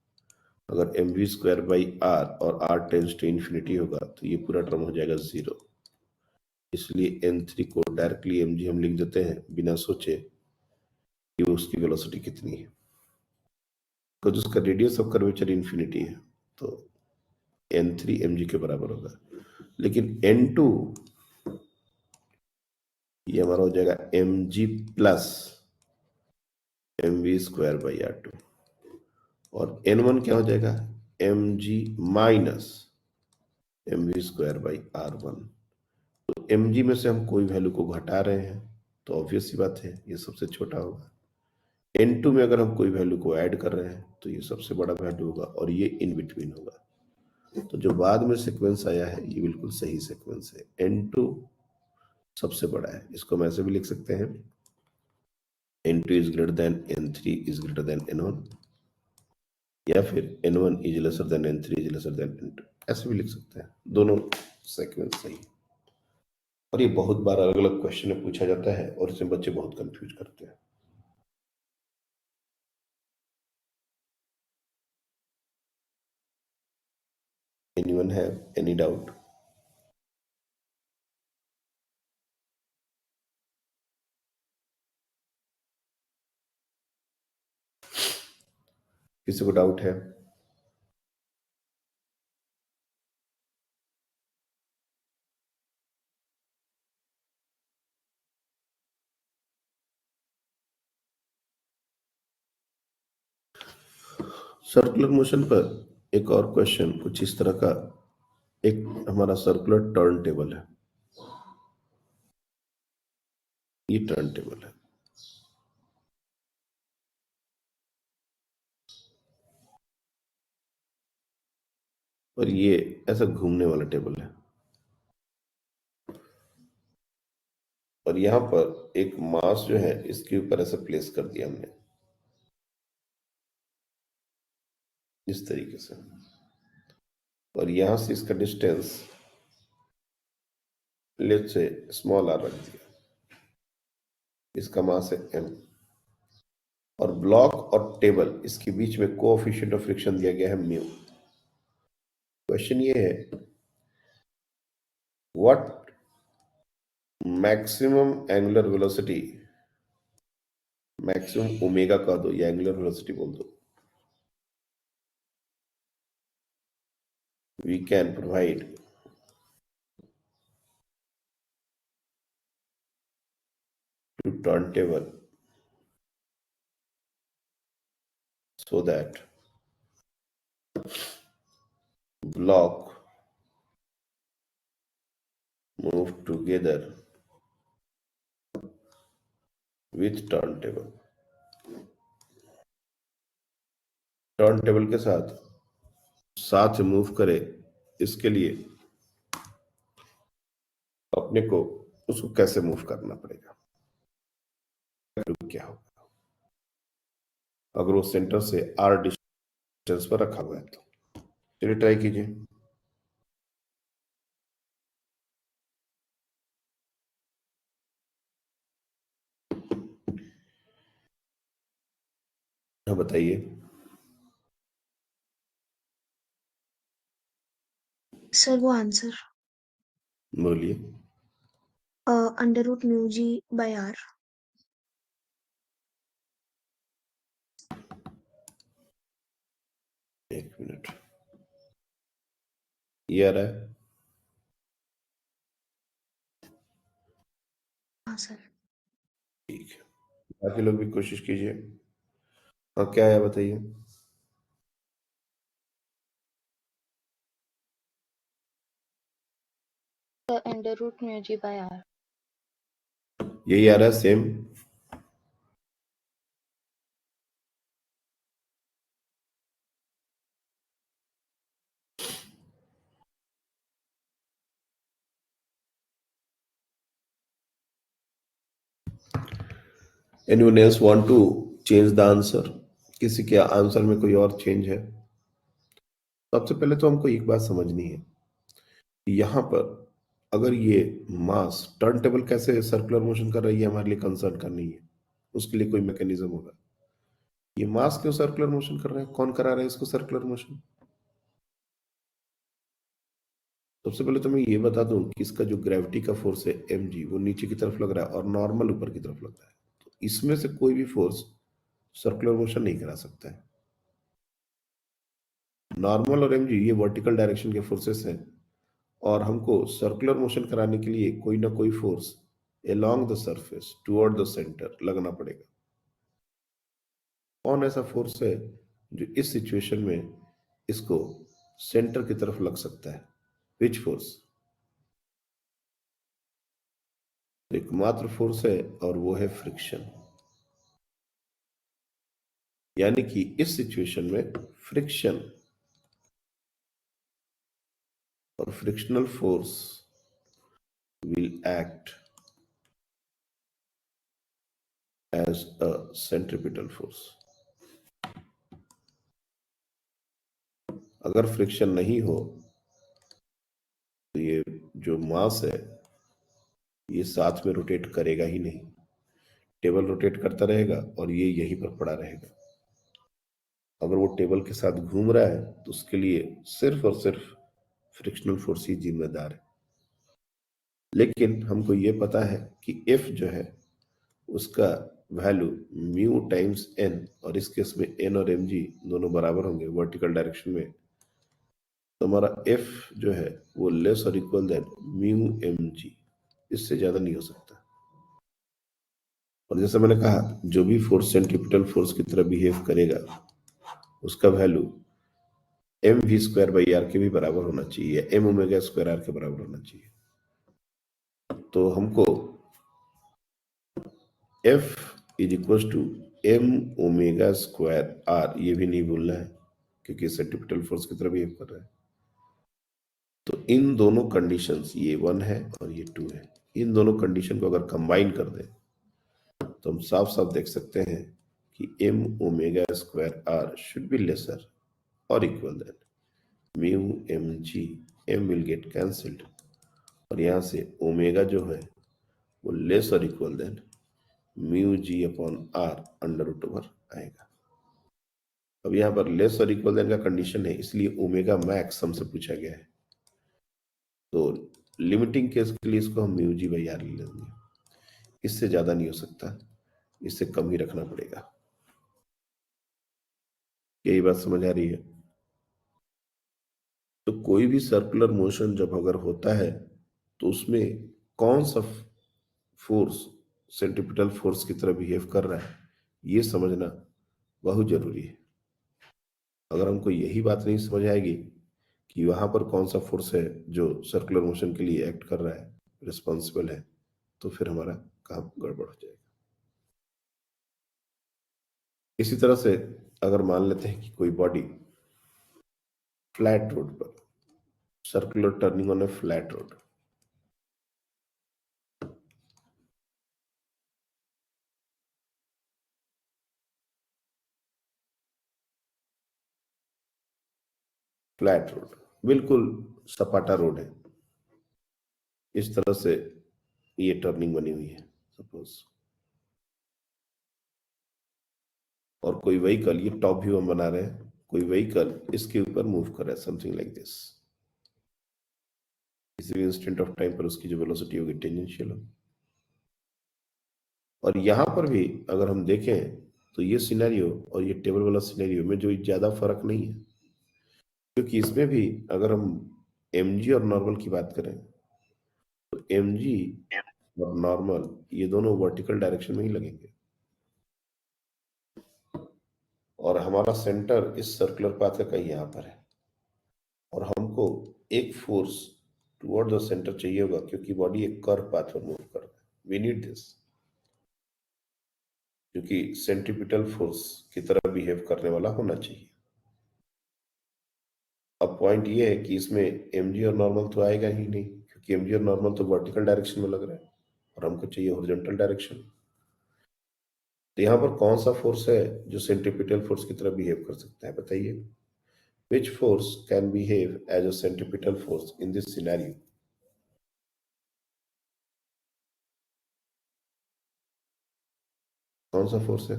अगर mv स्क्वायर बाई r और r टेंस टू इन्फिनिटी होगा तो ये पूरा टर्म हो जाएगा 0। इसलिए n3 को डायरेक्टली mg हम लिख देते हैं बिना सोचे कि उसकी वेलोसिटी कितनी है, तो जिसका रेडियस ऑफ कर्वेचर इन्फिनिटी है, तो n3 mg के बराबर होगा। लेकिन n2 ये हमारा हो जाएगा mg plus mv square by r2, और n1 क्या हो जाएगा? mg minus mv square by r1। तो mg में से हम कोई वैल्यू को घटा रहे हैं, तो ऑब्वियस सी बात है ये सबसे छोटा होगा। n2 में अगर हम कोई वैल्यू को ऐड कर रहे हैं तो ये सबसे बड़ा वैल्यू होगा, और ये इन बिटवीन होगा। तो जो बाद में सीक्वेंस आया है ये बिल्कुल सही सीक्वेंस है, n2 सबसे बड़ा है। इसको हम ऐसे भी लिख सकते हैं, n2 is greater than n3 is greater than n1, या फिर n1 is lesser than n3 is lesser than n2, ऐसे भी लिख सकते हैं। दोनों सीक्वेंस सही है। और ये बहुत बार अलग अलग क्वेश्चन में पूछा जाता है, और इसमें बच्चे बहुत कंफ्यूज करते हैं। Anyone have any doubt? किसी को डाउट है? सर्कुलर मोशन पर एक और क्वेश्चन कुछ इस तरह का, एक हमारा सर्कुलर टर्न टेबल है, ये टर्न टेबल है, और ये ऐसा घूमने वाला टेबल है, और यहां पर एक मास जो है इसके ऊपर ऐसा प्लेस कर दिया हमने इस तरीके से, और यहां से इसका distance let's say small r रख दिया। इसका मास है m, और ब्लॉक और टेबल इसके बीच में कोएफिशिएंट ऑफ फ्रिक्शन दिया गया है म्यू। क्वेश्चन ये है, what maximum angular velocity, maximum omega कह दो या एंगुलर वेलोसिटी बोल दो, we can provide to turntable so that block move together with turntable। Turntable के साथ साथ मूव करे, इसके लिए अपने को उसको कैसे मूव करना पड़ेगा, क्या होगा अगर वो सेंटर से r डिस्टेंस पर रखा हुआ है। तो चलिए ट्राई कीजिए। हाँ बताइए। सर वो आंसर बोलिए। Under root mu G by R. एक मिनट, ये आ रहा है? हाँ सर। ठीक है, बाकी लोग भी कोशिश कीजिए। हाँ क्या है बताइए। The under root mu g by r। यही आ रहा है same. Anyone else want to change the answer? किसी के आंसर में कोई और चेंज है? सबसे पहले तो हमको एक बात समझनी है, यहां पर अगर ये मास टर्न टेबल कैसे सर्कुलर मोशन कर रही है हमारे लिए कंसर्न करनी है, उसके लिए कोई मैकेनिज्म होगा। ये मास क्यों सर्कुलर मोशन कर रहा है, कौन करा रहा है इसको सर्कुलर मोशन? सबसे पहले तो मैं ये बता दूं कि इसका जो ग्रेविटी का फोर्स है mg वो नीचे की तरफ लग रहा है और नॉर्मल ऊपर की तरफ लग रहा है। तो इसमें से कोई भी फोर्स सर्कुलर मोशन नहीं करा सकता है। नॉर्मल और mg ये वर्टिकल डायरेक्शन के फोर्सेस हैं, और हमको सर्कुलर मोशन कराने के लिए कोई ना कोई force along the surface toward the centre लगना पड़ेगा। कौन ऐसा फोर्स है जो इस सिचुएशन में इसको सेंटर की तरफ लग सकता है? Which force? एकमात्र फोर्स है और वो है फ्रिक्शन। यानी कि इस सिचुएशन में फ्रिक्शन और frictional force will act as a centripetal force। अगर फ्रिक्शन नहीं हो तो ये जो मास है ये साथ में रोटेट करेगा ही नहीं। टेबल रोटेट करता रहेगा और ये यहीं पर पड़ा रहेगा। अगर वो टेबल के साथ घूम रहा है तो उसके लिए सिर्फ और सिर्फ फ्रिक्शनल फोर्स ही जिम्मेदार है। लेकिन हमको ये पता है कि F जो है उसका वैल्यू म्यू टाइम्स एन, और इस केस में एन और mg दोनों बराबर होंगे वर्टिकल डायरेक्शन में। तो हमारा F जो है वो लेस और इक्वल देन म्यू mg, इससे ज्यादा नहीं हो सकता। और जैसे मैंने कहा, जो भी फोर्स सेंट्रीपिटल फोर्स की तरह बिहेव करेगा उसका value M V square by R के भी बराबर होना चाहिए, एम ओमेगा स्क्वायर आर के बराबर होना चाहिए। तो हमको F is equal to M omega square R ये भी नहीं भूलना है, क्योंकि सेंट्रीपिटल फोर्स की तरह बिहेव कर रहा है। तो इन दोनों कंडीशंस, ये 1 है और ये 2 है, इन दोनों कंडीशन को अगर कंबाइन कर दें तो हम साफ साफ देख सकते हैं कि m omega square r should be lesser और equal than mu M g. M will get cancelled और यहां से ओमेगा जो है वो लेस और equal than mu g upon r under root over आएगा। अब यहाँ पर लेस और इक्वल देन का कंडीशन है, इसलिए ओमेगा मैक्स हमसे पूछा गया है, तो लिमिटिंग केस के लिए इसको हम म्यू जी बाई आर ले लेंगे। इससे ज्यादा नहीं हो सकता, इससे कम ही रखना पड़ेगा। यही बात समझ आ रही है? तो कोई भी सर्कुलर मोशन जब अगर होता है तो उसमें कौन सा फोर्स सेंट्रीपिटल फोर्स की तरह बिहेव कर रहा है, ये समझना बहुत जरूरी है। अगर हमको यही बात नहीं समझ आएगी कि वहां पर कौन सा फोर्स है जो सर्कुलर मोशन के लिए एक्ट कर रहा है, रिस्पॉन्सिबल है, तो फिर हमारा काम गड़बड़ हो जाएगा। इसी तरह से अगर मान लेते हैं कि कोई बॉडी फ्लैट रोड पर, circular turning on A flat road, flat road बिल्कुल सपाटा रोड है, इस तरह से ये टर्निंग बनी हुई है सपोज, और कोई व्हीकल, ये टॉप व्यू हम बना रहे हैं, कोई व्हीकल इसके ऊपर मूव कर रहा है, समथिंग लाइक दिस। किसी इंस्टेंट ऑफ टाइम पर उसकी जो वेलोसिटी होगी टेंजेंशियल होगी। और यहां पर भी अगर हम देखें तो ये सिनेरियो और ये टेबल वाला सिनेरियो में जो ज्यादा फर्क नहीं है, क्योंकि इसमें भी अगर हम mg और नॉर्मल की बात करें तो mg और नॉर्मल ये दोनों वर्टिकल डायरेक्शन में ही लगेंगे, और हमारा सेंटर इस सर्कुलर पाथ का कहीं यहाँ पर है, और हमको एक फोर्स टुवर्ड द सेंटर चाहिए होगा क्योंकि बॉडी एक कर्व पाथ पर मूव कर रहा है। वी नीड दिस, क्योंकि सेंट्रीपिटल फोर्स की तरह बिहेव करने वाला होना चाहिए। अब पॉइंट ये है कि इसमें mg और नॉर्मल तो आएगा ही नहीं, क्योंकि mg और नॉर्मल तो वर्टिकल डायरेक्शन में लग रहा है और हमको चाहिए हॉरिजॉन्टल डायरेक्शन। तो यहाँ पर कौन सा फोर्स है जो सेंट्रीपिटल फोर्स की तरह बिहेव कर सकता है, बताइए? Which force can behave as a centripetal force in this scenario? कौन सा फोर्स है?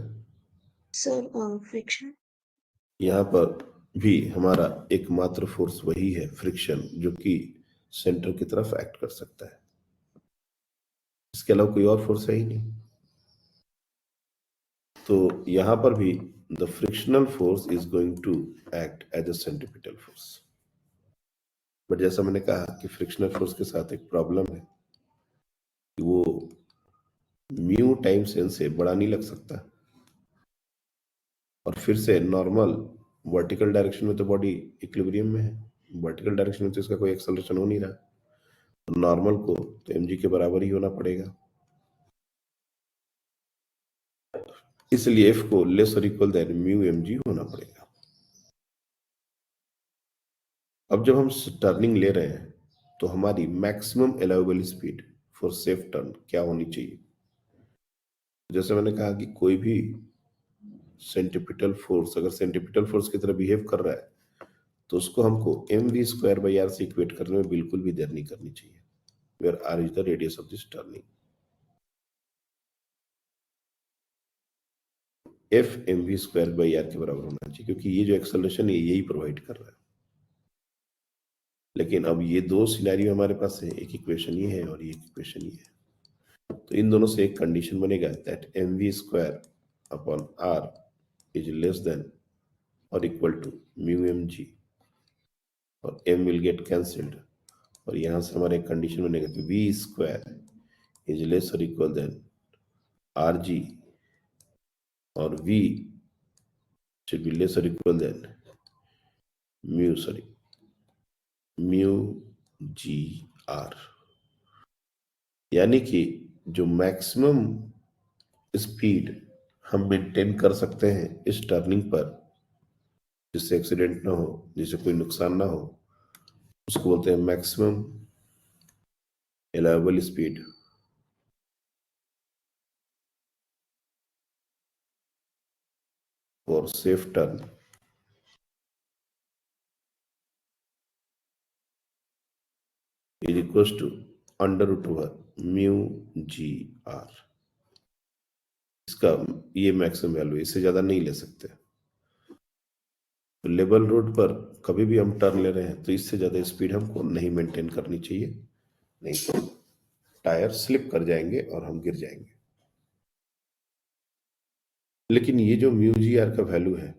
Sir friction. यहाँ पर भी हमारा एकमात्र फोर्स वही है, फ्रिक्शन, जो कि सेंटर की तरफ एक्ट कर सकता है। इसके अलावा कोई और फोर्स है ही नहीं। तो यहाँ पर भी the frictional force is going to act as a centripetal force. But जैसा मैंने कहा कि फ्रिक्शनल फोर्स के साथ एक प्रॉब्लम है कि वो म्यू टाइम्स एन से बड़ा नहीं लग सकता, और फिर से नॉर्मल वर्टिकल डायरेक्शन में तो बॉडी इक्विलिब्रियम में है, वर्टिकल डायरेक्शन में तो इसका कोई एक्सेलरेशन हो नहीं रहा, तो नॉर्मल को तो mg के बराबर ही होना पड़ेगा, इसलिए f को लेस और इक्वल देन म्यू mg होना पड़ेगा। अब जब हम टर्निंग ले रहे हैं तो हमारी maximum allowable speed for safe turn क्या होनी चाहिए? जैसे मैंने कहा कि कोई भी सेंट्रीपिटल फोर्स अगर सेंट्रीपिटल फोर्स की तरह बिहेव कर रहा है तो उसको हमको mv² से इक्वेट करने में बिल्कुल भी देर नहीं करनी चाहिए, where r is the radius of this turning. f mv² के बराबर होना चाहिए, क्योंकि ये जो एक्सेलरेशन है यही प्रोवाइड कर रहा है। लेकिन अब ये दो सिनेरियो हमारे पास है, एक इक्वेशन ये है और ये इक्वेशन ये है, तो इन दोनों से एक कंडीशन बनेगा that mv²/r is less than और इक्वल टू म्यू mg, और m विल गेट कैंसिल्ड, और यहां से हमारे एक कंडीशन बनेगा कि v² इज लेस और इक्वल देन rg, और v should be less or equal than mu G R. यानी कि जो मैक्सिमम स्पीड हम मेंटेन कर सकते हैं इस टर्निंग पर, जिससे एक्सीडेंट ना हो, जिससे कोई नुकसान ना हो, उसको बोलते हैं maximum allowable speed for safe turn is equal to under root over mu G R. इसका ये मैक्सिमम वैल्यू है, इससे ज्यादा नहीं ले सकते। तो लेवल रोड पर कभी भी हम टर्न ले रहे हैं तो इससे ज्यादा स्पीड हमको नहीं मेंटेन करनी चाहिए, नहीं तो टायर स्लिप कर जाएंगे और हम गिर जाएंगे। लेकिन ये जो म्यू जी आर का वैल्यू है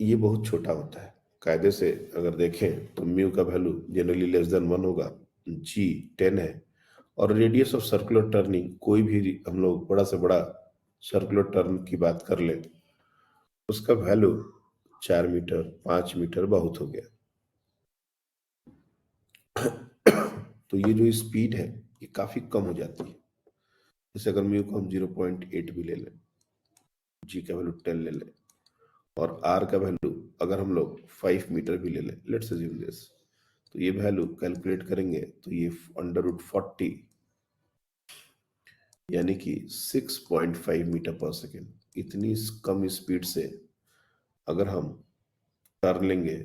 ये बहुत छोटा होता है। कायदे से अगर देखें तो म्यू का वैल्यू जनरली लेस देन 1 होगा, जी 10 है, और रेडियस ऑफ सर्कुलर टर्निंग कोई भी हम लोग बड़ा से बड़ा सर्कुलर टर्न की बात कर ले उसका वैल्यू 4 मीटर 5 मीटर बहुत हो गया। तो ये जो स्पीड है ये काफी कम हो जाती है। जैसे अगर म्यू को हम 0.8 भी ले लें, जी का वैल्यू 10 ले लें, और आर का वैल्यू अगर हम लोग 5 मीटर भी ले लें, लेट्स अज्यूम दिस, तो ये वैल्यू कैलकुलेट करेंगे तो ये √40 यानी कि 6.5 मीटर पर सेकेंड, इतनी कम स्पीड से अगर हम टर्न लेंगे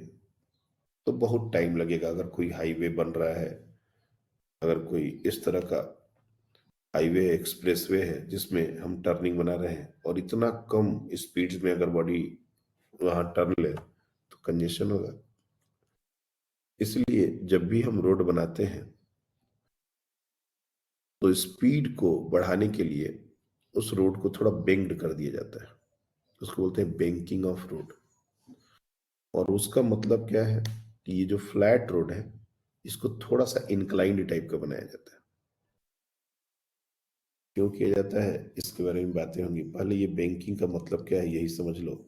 तो बहुत टाइम लगेगा। अगर कोई हाईवे बन रहा है, अगर कोई इस तरह का हाईवे एक्सप्रेसवे है जिसमें हम टर्निंग बना रहे हैं और इतना कम स्पीड में अगर बॉडी वहां टर्न ले तो कंजेशन होगा। इसलिए जब भी हम रोड बनाते हैं तो स्पीड को बढ़ाने के लिए उस रोड को थोड़ा बेंक्ड कर दिया जाता है, उसको बोलते हैं बैंकिंग ऑफ रोड। और उसका मतलब क्या है कि ये जो फ्लैट रोड है इसको थोड़ा सा इंक्लाइंड टाइप का बनाया जाता है। क्यों किया जाता है इसके बारे में बातें होंगी, पहले ये बैंकिंग का मतलब क्या है यही समझ लो।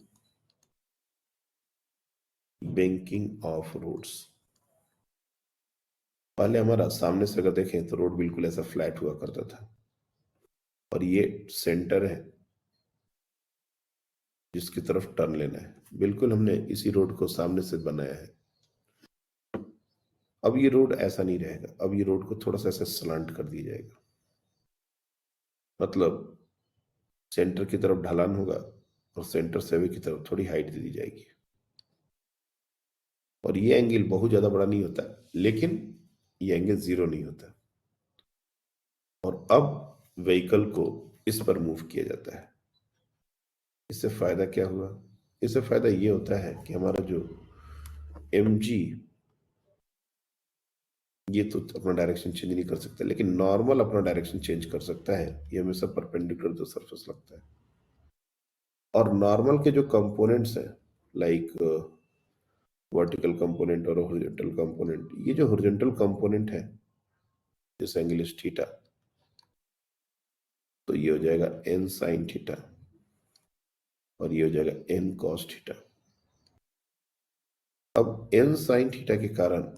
बैंकिंग ऑफ रोड्स, पहले हमारा सामने से अगर देखें तो रोड बिल्कुल ऐसा फ्लैट हुआ करता था और ये सेंटर है जिसकी तरफ टर्न लेना है, बिल्कुल हमने इसी रोड को सामने से बनाया है। अब ये रोड ऐसा नहीं रहेगा, अब ये रोड को थोड़ा सा ऐसा स्लांट कर दिया जाएगा, मतलब सेंटर की तरफ ढलान होगा और सेंटर से अवे की तरफ थोड़ी हाइट दे दी जाएगी। और ये एंगल बहुत ज्यादा बड़ा नहीं होता लेकिन ये एंगल 0 नहीं होता। और अब व्हीकल को इस पर मूव किया जाता है। इससे फायदा क्या हुआ? इससे फायदा ये होता है कि हमारा जो mg ये तो अपना डायरेक्शन चेंज नहीं कर सकता, लेकिन नॉर्मल अपना डायरेक्शन चेंज कर सकता है। ये हमेशा परपेंडिकुलर जो सरफेस लगता है। और नॉर्मल के जो कंपोनेंट्स हैं लाइक वर्टिकल कंपोनेंट और हॉरिजॉन्टल कंपोनेंट, ये जो हॉरिजॉन्टल कंपोनेंट है दिस एंगल इज थीटा, तो ये हो जाएगा n sin थीटा और ये हो जाएगा n cos थीटा। अब n sin थीटा के कारण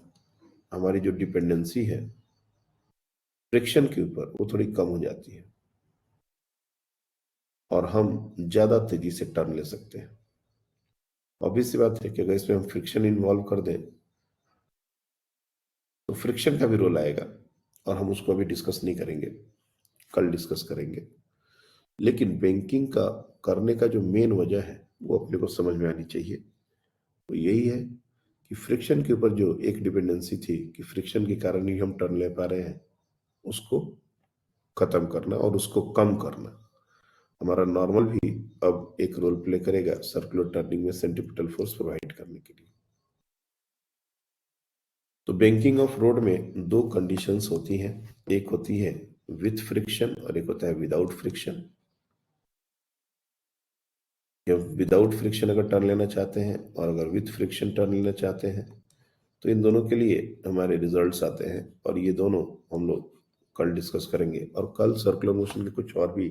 हमारी जो डिपेंडेंसी है फ्रिक्शन के ऊपर वो थोड़ी कम हो जाती है और हम ज्यादा तेजी से टर्न ले सकते हैं। ऑब्वियस सी बात है कि अगर इसमें हम फ्रिक्शन इन्वॉल्व कर दें तो फ्रिक्शन का भी रोल आएगा और हम उसको अभी डिस्कस नहीं करेंगे, कल डिस्कस करेंगे। लेकिन बैंकिंग का करने का जो मेन वजह है वो अपने को समझ में आनी चाहिए। तो यही है कि फ्रिक्शन के ऊपर जो एक डिपेंडेंसी थी कि फ्रिक्शन के कारण ही हम टर्न ले पा रहे हैं, उसको खत्म करना और उसको कम करना। हमारा नॉर्मल भी अब एक रोल प्ले करेगा सर्कुलर टर्निंग में सेंट्रीपिटल फोर्स प्रोवाइड करने के लिए। तो बैंकिंग ऑफ रोड में दो कंडीशंस होती हैं, एक होती है विथ फ्रिक्शन और एक होता है विदाउट फ्रिक्शन। विदाउट फ्रिक्शन अगर टर्न लेना चाहते हैं और अगर विथ फ्रिक्शन टर्न लेना चाहते हैं तो इन दोनों के लिए हमारे रिजल्ट्स आते हैं और ये दोनों हम लोग कल डिस्कस करेंगे। और कल सर्कुलर मोशन के कुछ और भी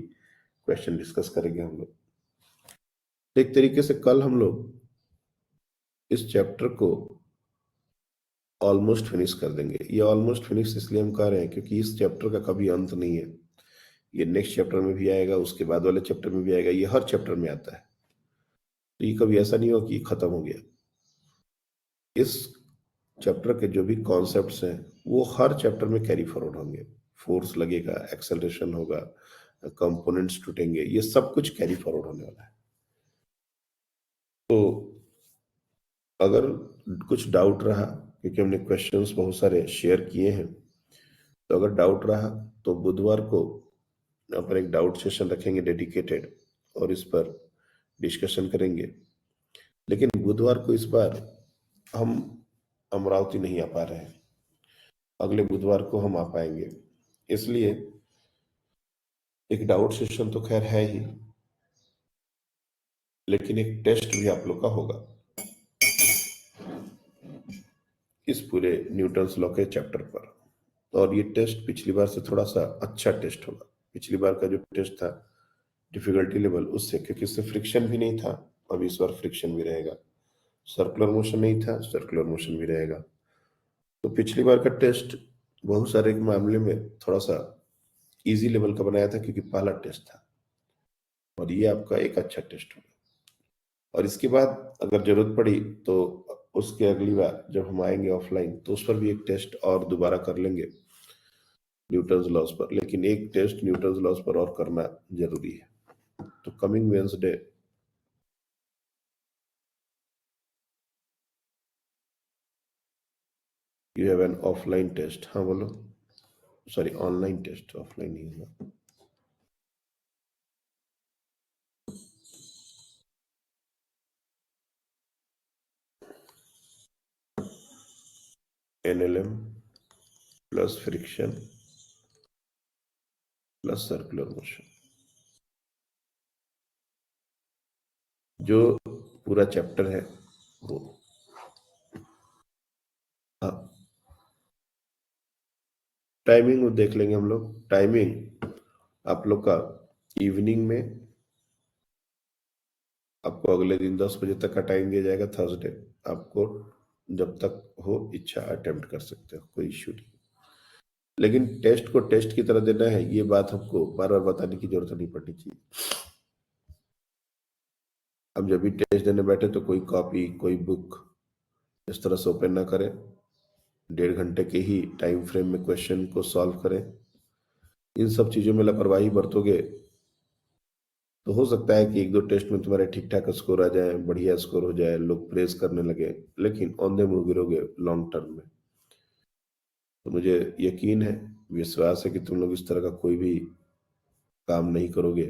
क्वेश्चन डिस्कस करेंगे हम लोग। एक तरीके से कल हम लोग इस चैप्टर को ऑलमोस्ट फिनिश कर देंगे। ये ऑलमोस्ट फिनिश इसलिए हम कह रहे हैं क्योंकि इस चैप्टर का कभी अंत नहीं है। ये नेक्स्ट चैप्टर में भी आएगा, उसके बाद वाले चैप्टर में भी आएगा, ये हर चैप्टर में आता है। तो ये कभी ऐसा नहीं हो कि खत्म हो गया। इस चैप्टर के जो भी कॉन्सेप्ट्स हैं वो हर चैप्टर में कैरी फॉरवर्ड होंगे। फोर्स लगेगा, एक्सेलरेशन होगा, कंपोनेंट्स टूटेंगे, ये सब कुछ कैरी फॉरवर्ड होने वाला है। तो अगर कुछ डाउट रहा, क्योंकि हमने क्वेश्चंस बहुत सारे शेयर किए हैं, तो अगर डाउट रहा तो बुधवार को यहाँ पर एक डाउट सेशन रखेंगे डेडिकेटेड और इस पर डिस्कशन करेंगे। लेकिन बुधवार को इस बार हम अमरावती नहीं आ पा रहे हैं, अगले बुधवार को हम आ पाएंगे। इसलिए एक डाउट सेशन तो खैर है ही, लेकिन एक टेस्ट भी आप लोग का होगा इस पूरे न्यूटन्स लॉ के चैप्टर पर। और ये टेस्ट पिछली बार से थोड़ा सा अच्छा टेस्ट होगा। पिछली बार का जो टेस्ट था डिफिकल्टी लेवल उससे, क्योंकि इससे फ्रिक्शन भी नहीं था, अब इस बार फ्रिक्शन भी रहेगा। सर्कुलर मोशन नहीं था, सर्कुलर मोशन भी रहेगा। तो पिछली बार का टेस्ट बहुत सारे मामले में थोड़ा सा इजी लेवल का बनाया था, क्योंकि पहला टेस्ट था, और ये आपका एक अच्छा टेस्ट होगा। और इसके बाद अगर जरूरत पड़ी तो उसके अगली बार जब हम आएंगे ऑफलाइन तो उस पर भी एक टेस्ट और दोबारा कर लेंगे न्यूटन्स लॉस पर। लेकिन एक टेस्ट न्यूटन्स लॉस पर और करना जरूरी है। तो coming Wednesday you have an offline test. हाँ बोलो, सॉरी ऑनलाइन टेस्ट, ऑफलाइन नहीं होगा। NLM plus friction plus circular motion, जो पूरा चैप्टर है वो। हाँ, टाइमिंग वो देख लेंगे हम लोग। टाइमिंग आप लोग का इवनिंग में, आपको अगले दिन 10 बजे तक का टाइम दिया जाएगा थर्सडे। आपको जब तक हो इच्छा अटेम्प्ट कर सकते हो, कोई इश्यू नहीं। लेकिन टेस्ट को टेस्ट की तरह देना है, ये बात हमको बार बार बताने की जरूरत नहीं पड़नी चाहिए। अब जब भी टेस्ट देने बैठे तो कोई कॉपी कोई बुक इस तरह से ओपन ना करें। 1.5 घंटे के ही टाइम फ्रेम में क्वेश्चन को सॉल्व करें। इन सब चीजों में लापरवाही बरतोगे तो हो सकता है कि 1-2 टेस्ट में तुम्हारे ठीक ठाक स्कोर आ जाए, बढ़िया स्कोर हो जाए, लोग प्रेस करने लगे, लेकिन औंधे मुंह गिरोगे लॉन्ग टर्म में। तो मुझे यकीन है, विश्वास है कि तुम लोग इस तरह का कोई भी काम नहीं करोगे।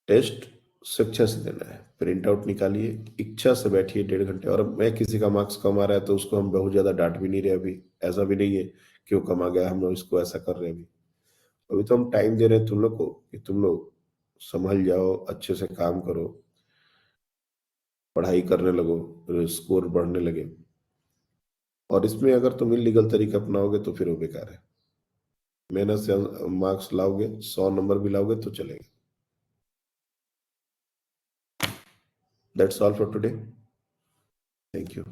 टेस्ट स्वेच्छा से देना है, प्रिंट आउट निकालिए, इच्छा से बैठिए 1.5 घंटे। और मैं किसी का मार्क्स कम आ रहा है तो उसको हम बहुत ज्यादा डांट भी नहीं रहे। अभी ऐसा भी नहीं है क्यों कम आ गया, हम लोग इसको ऐसा कर रहे हैं। अभी तो हम टाइम दे रहे हैं तुम लोग को कि तुम लोग संभल जाओ, अच्छे से काम करो, पढ़ाई करने लगो, स्कोर बढ़ने लगे। और इसमें अगर तुम इलीगल तरीका अपनाओगे तो फिर वो बेकार है। मेहनत से मार्क्स लाओगे, 100 नंबर भी लाओगे तो चलेगा। That's all for today. Thank you.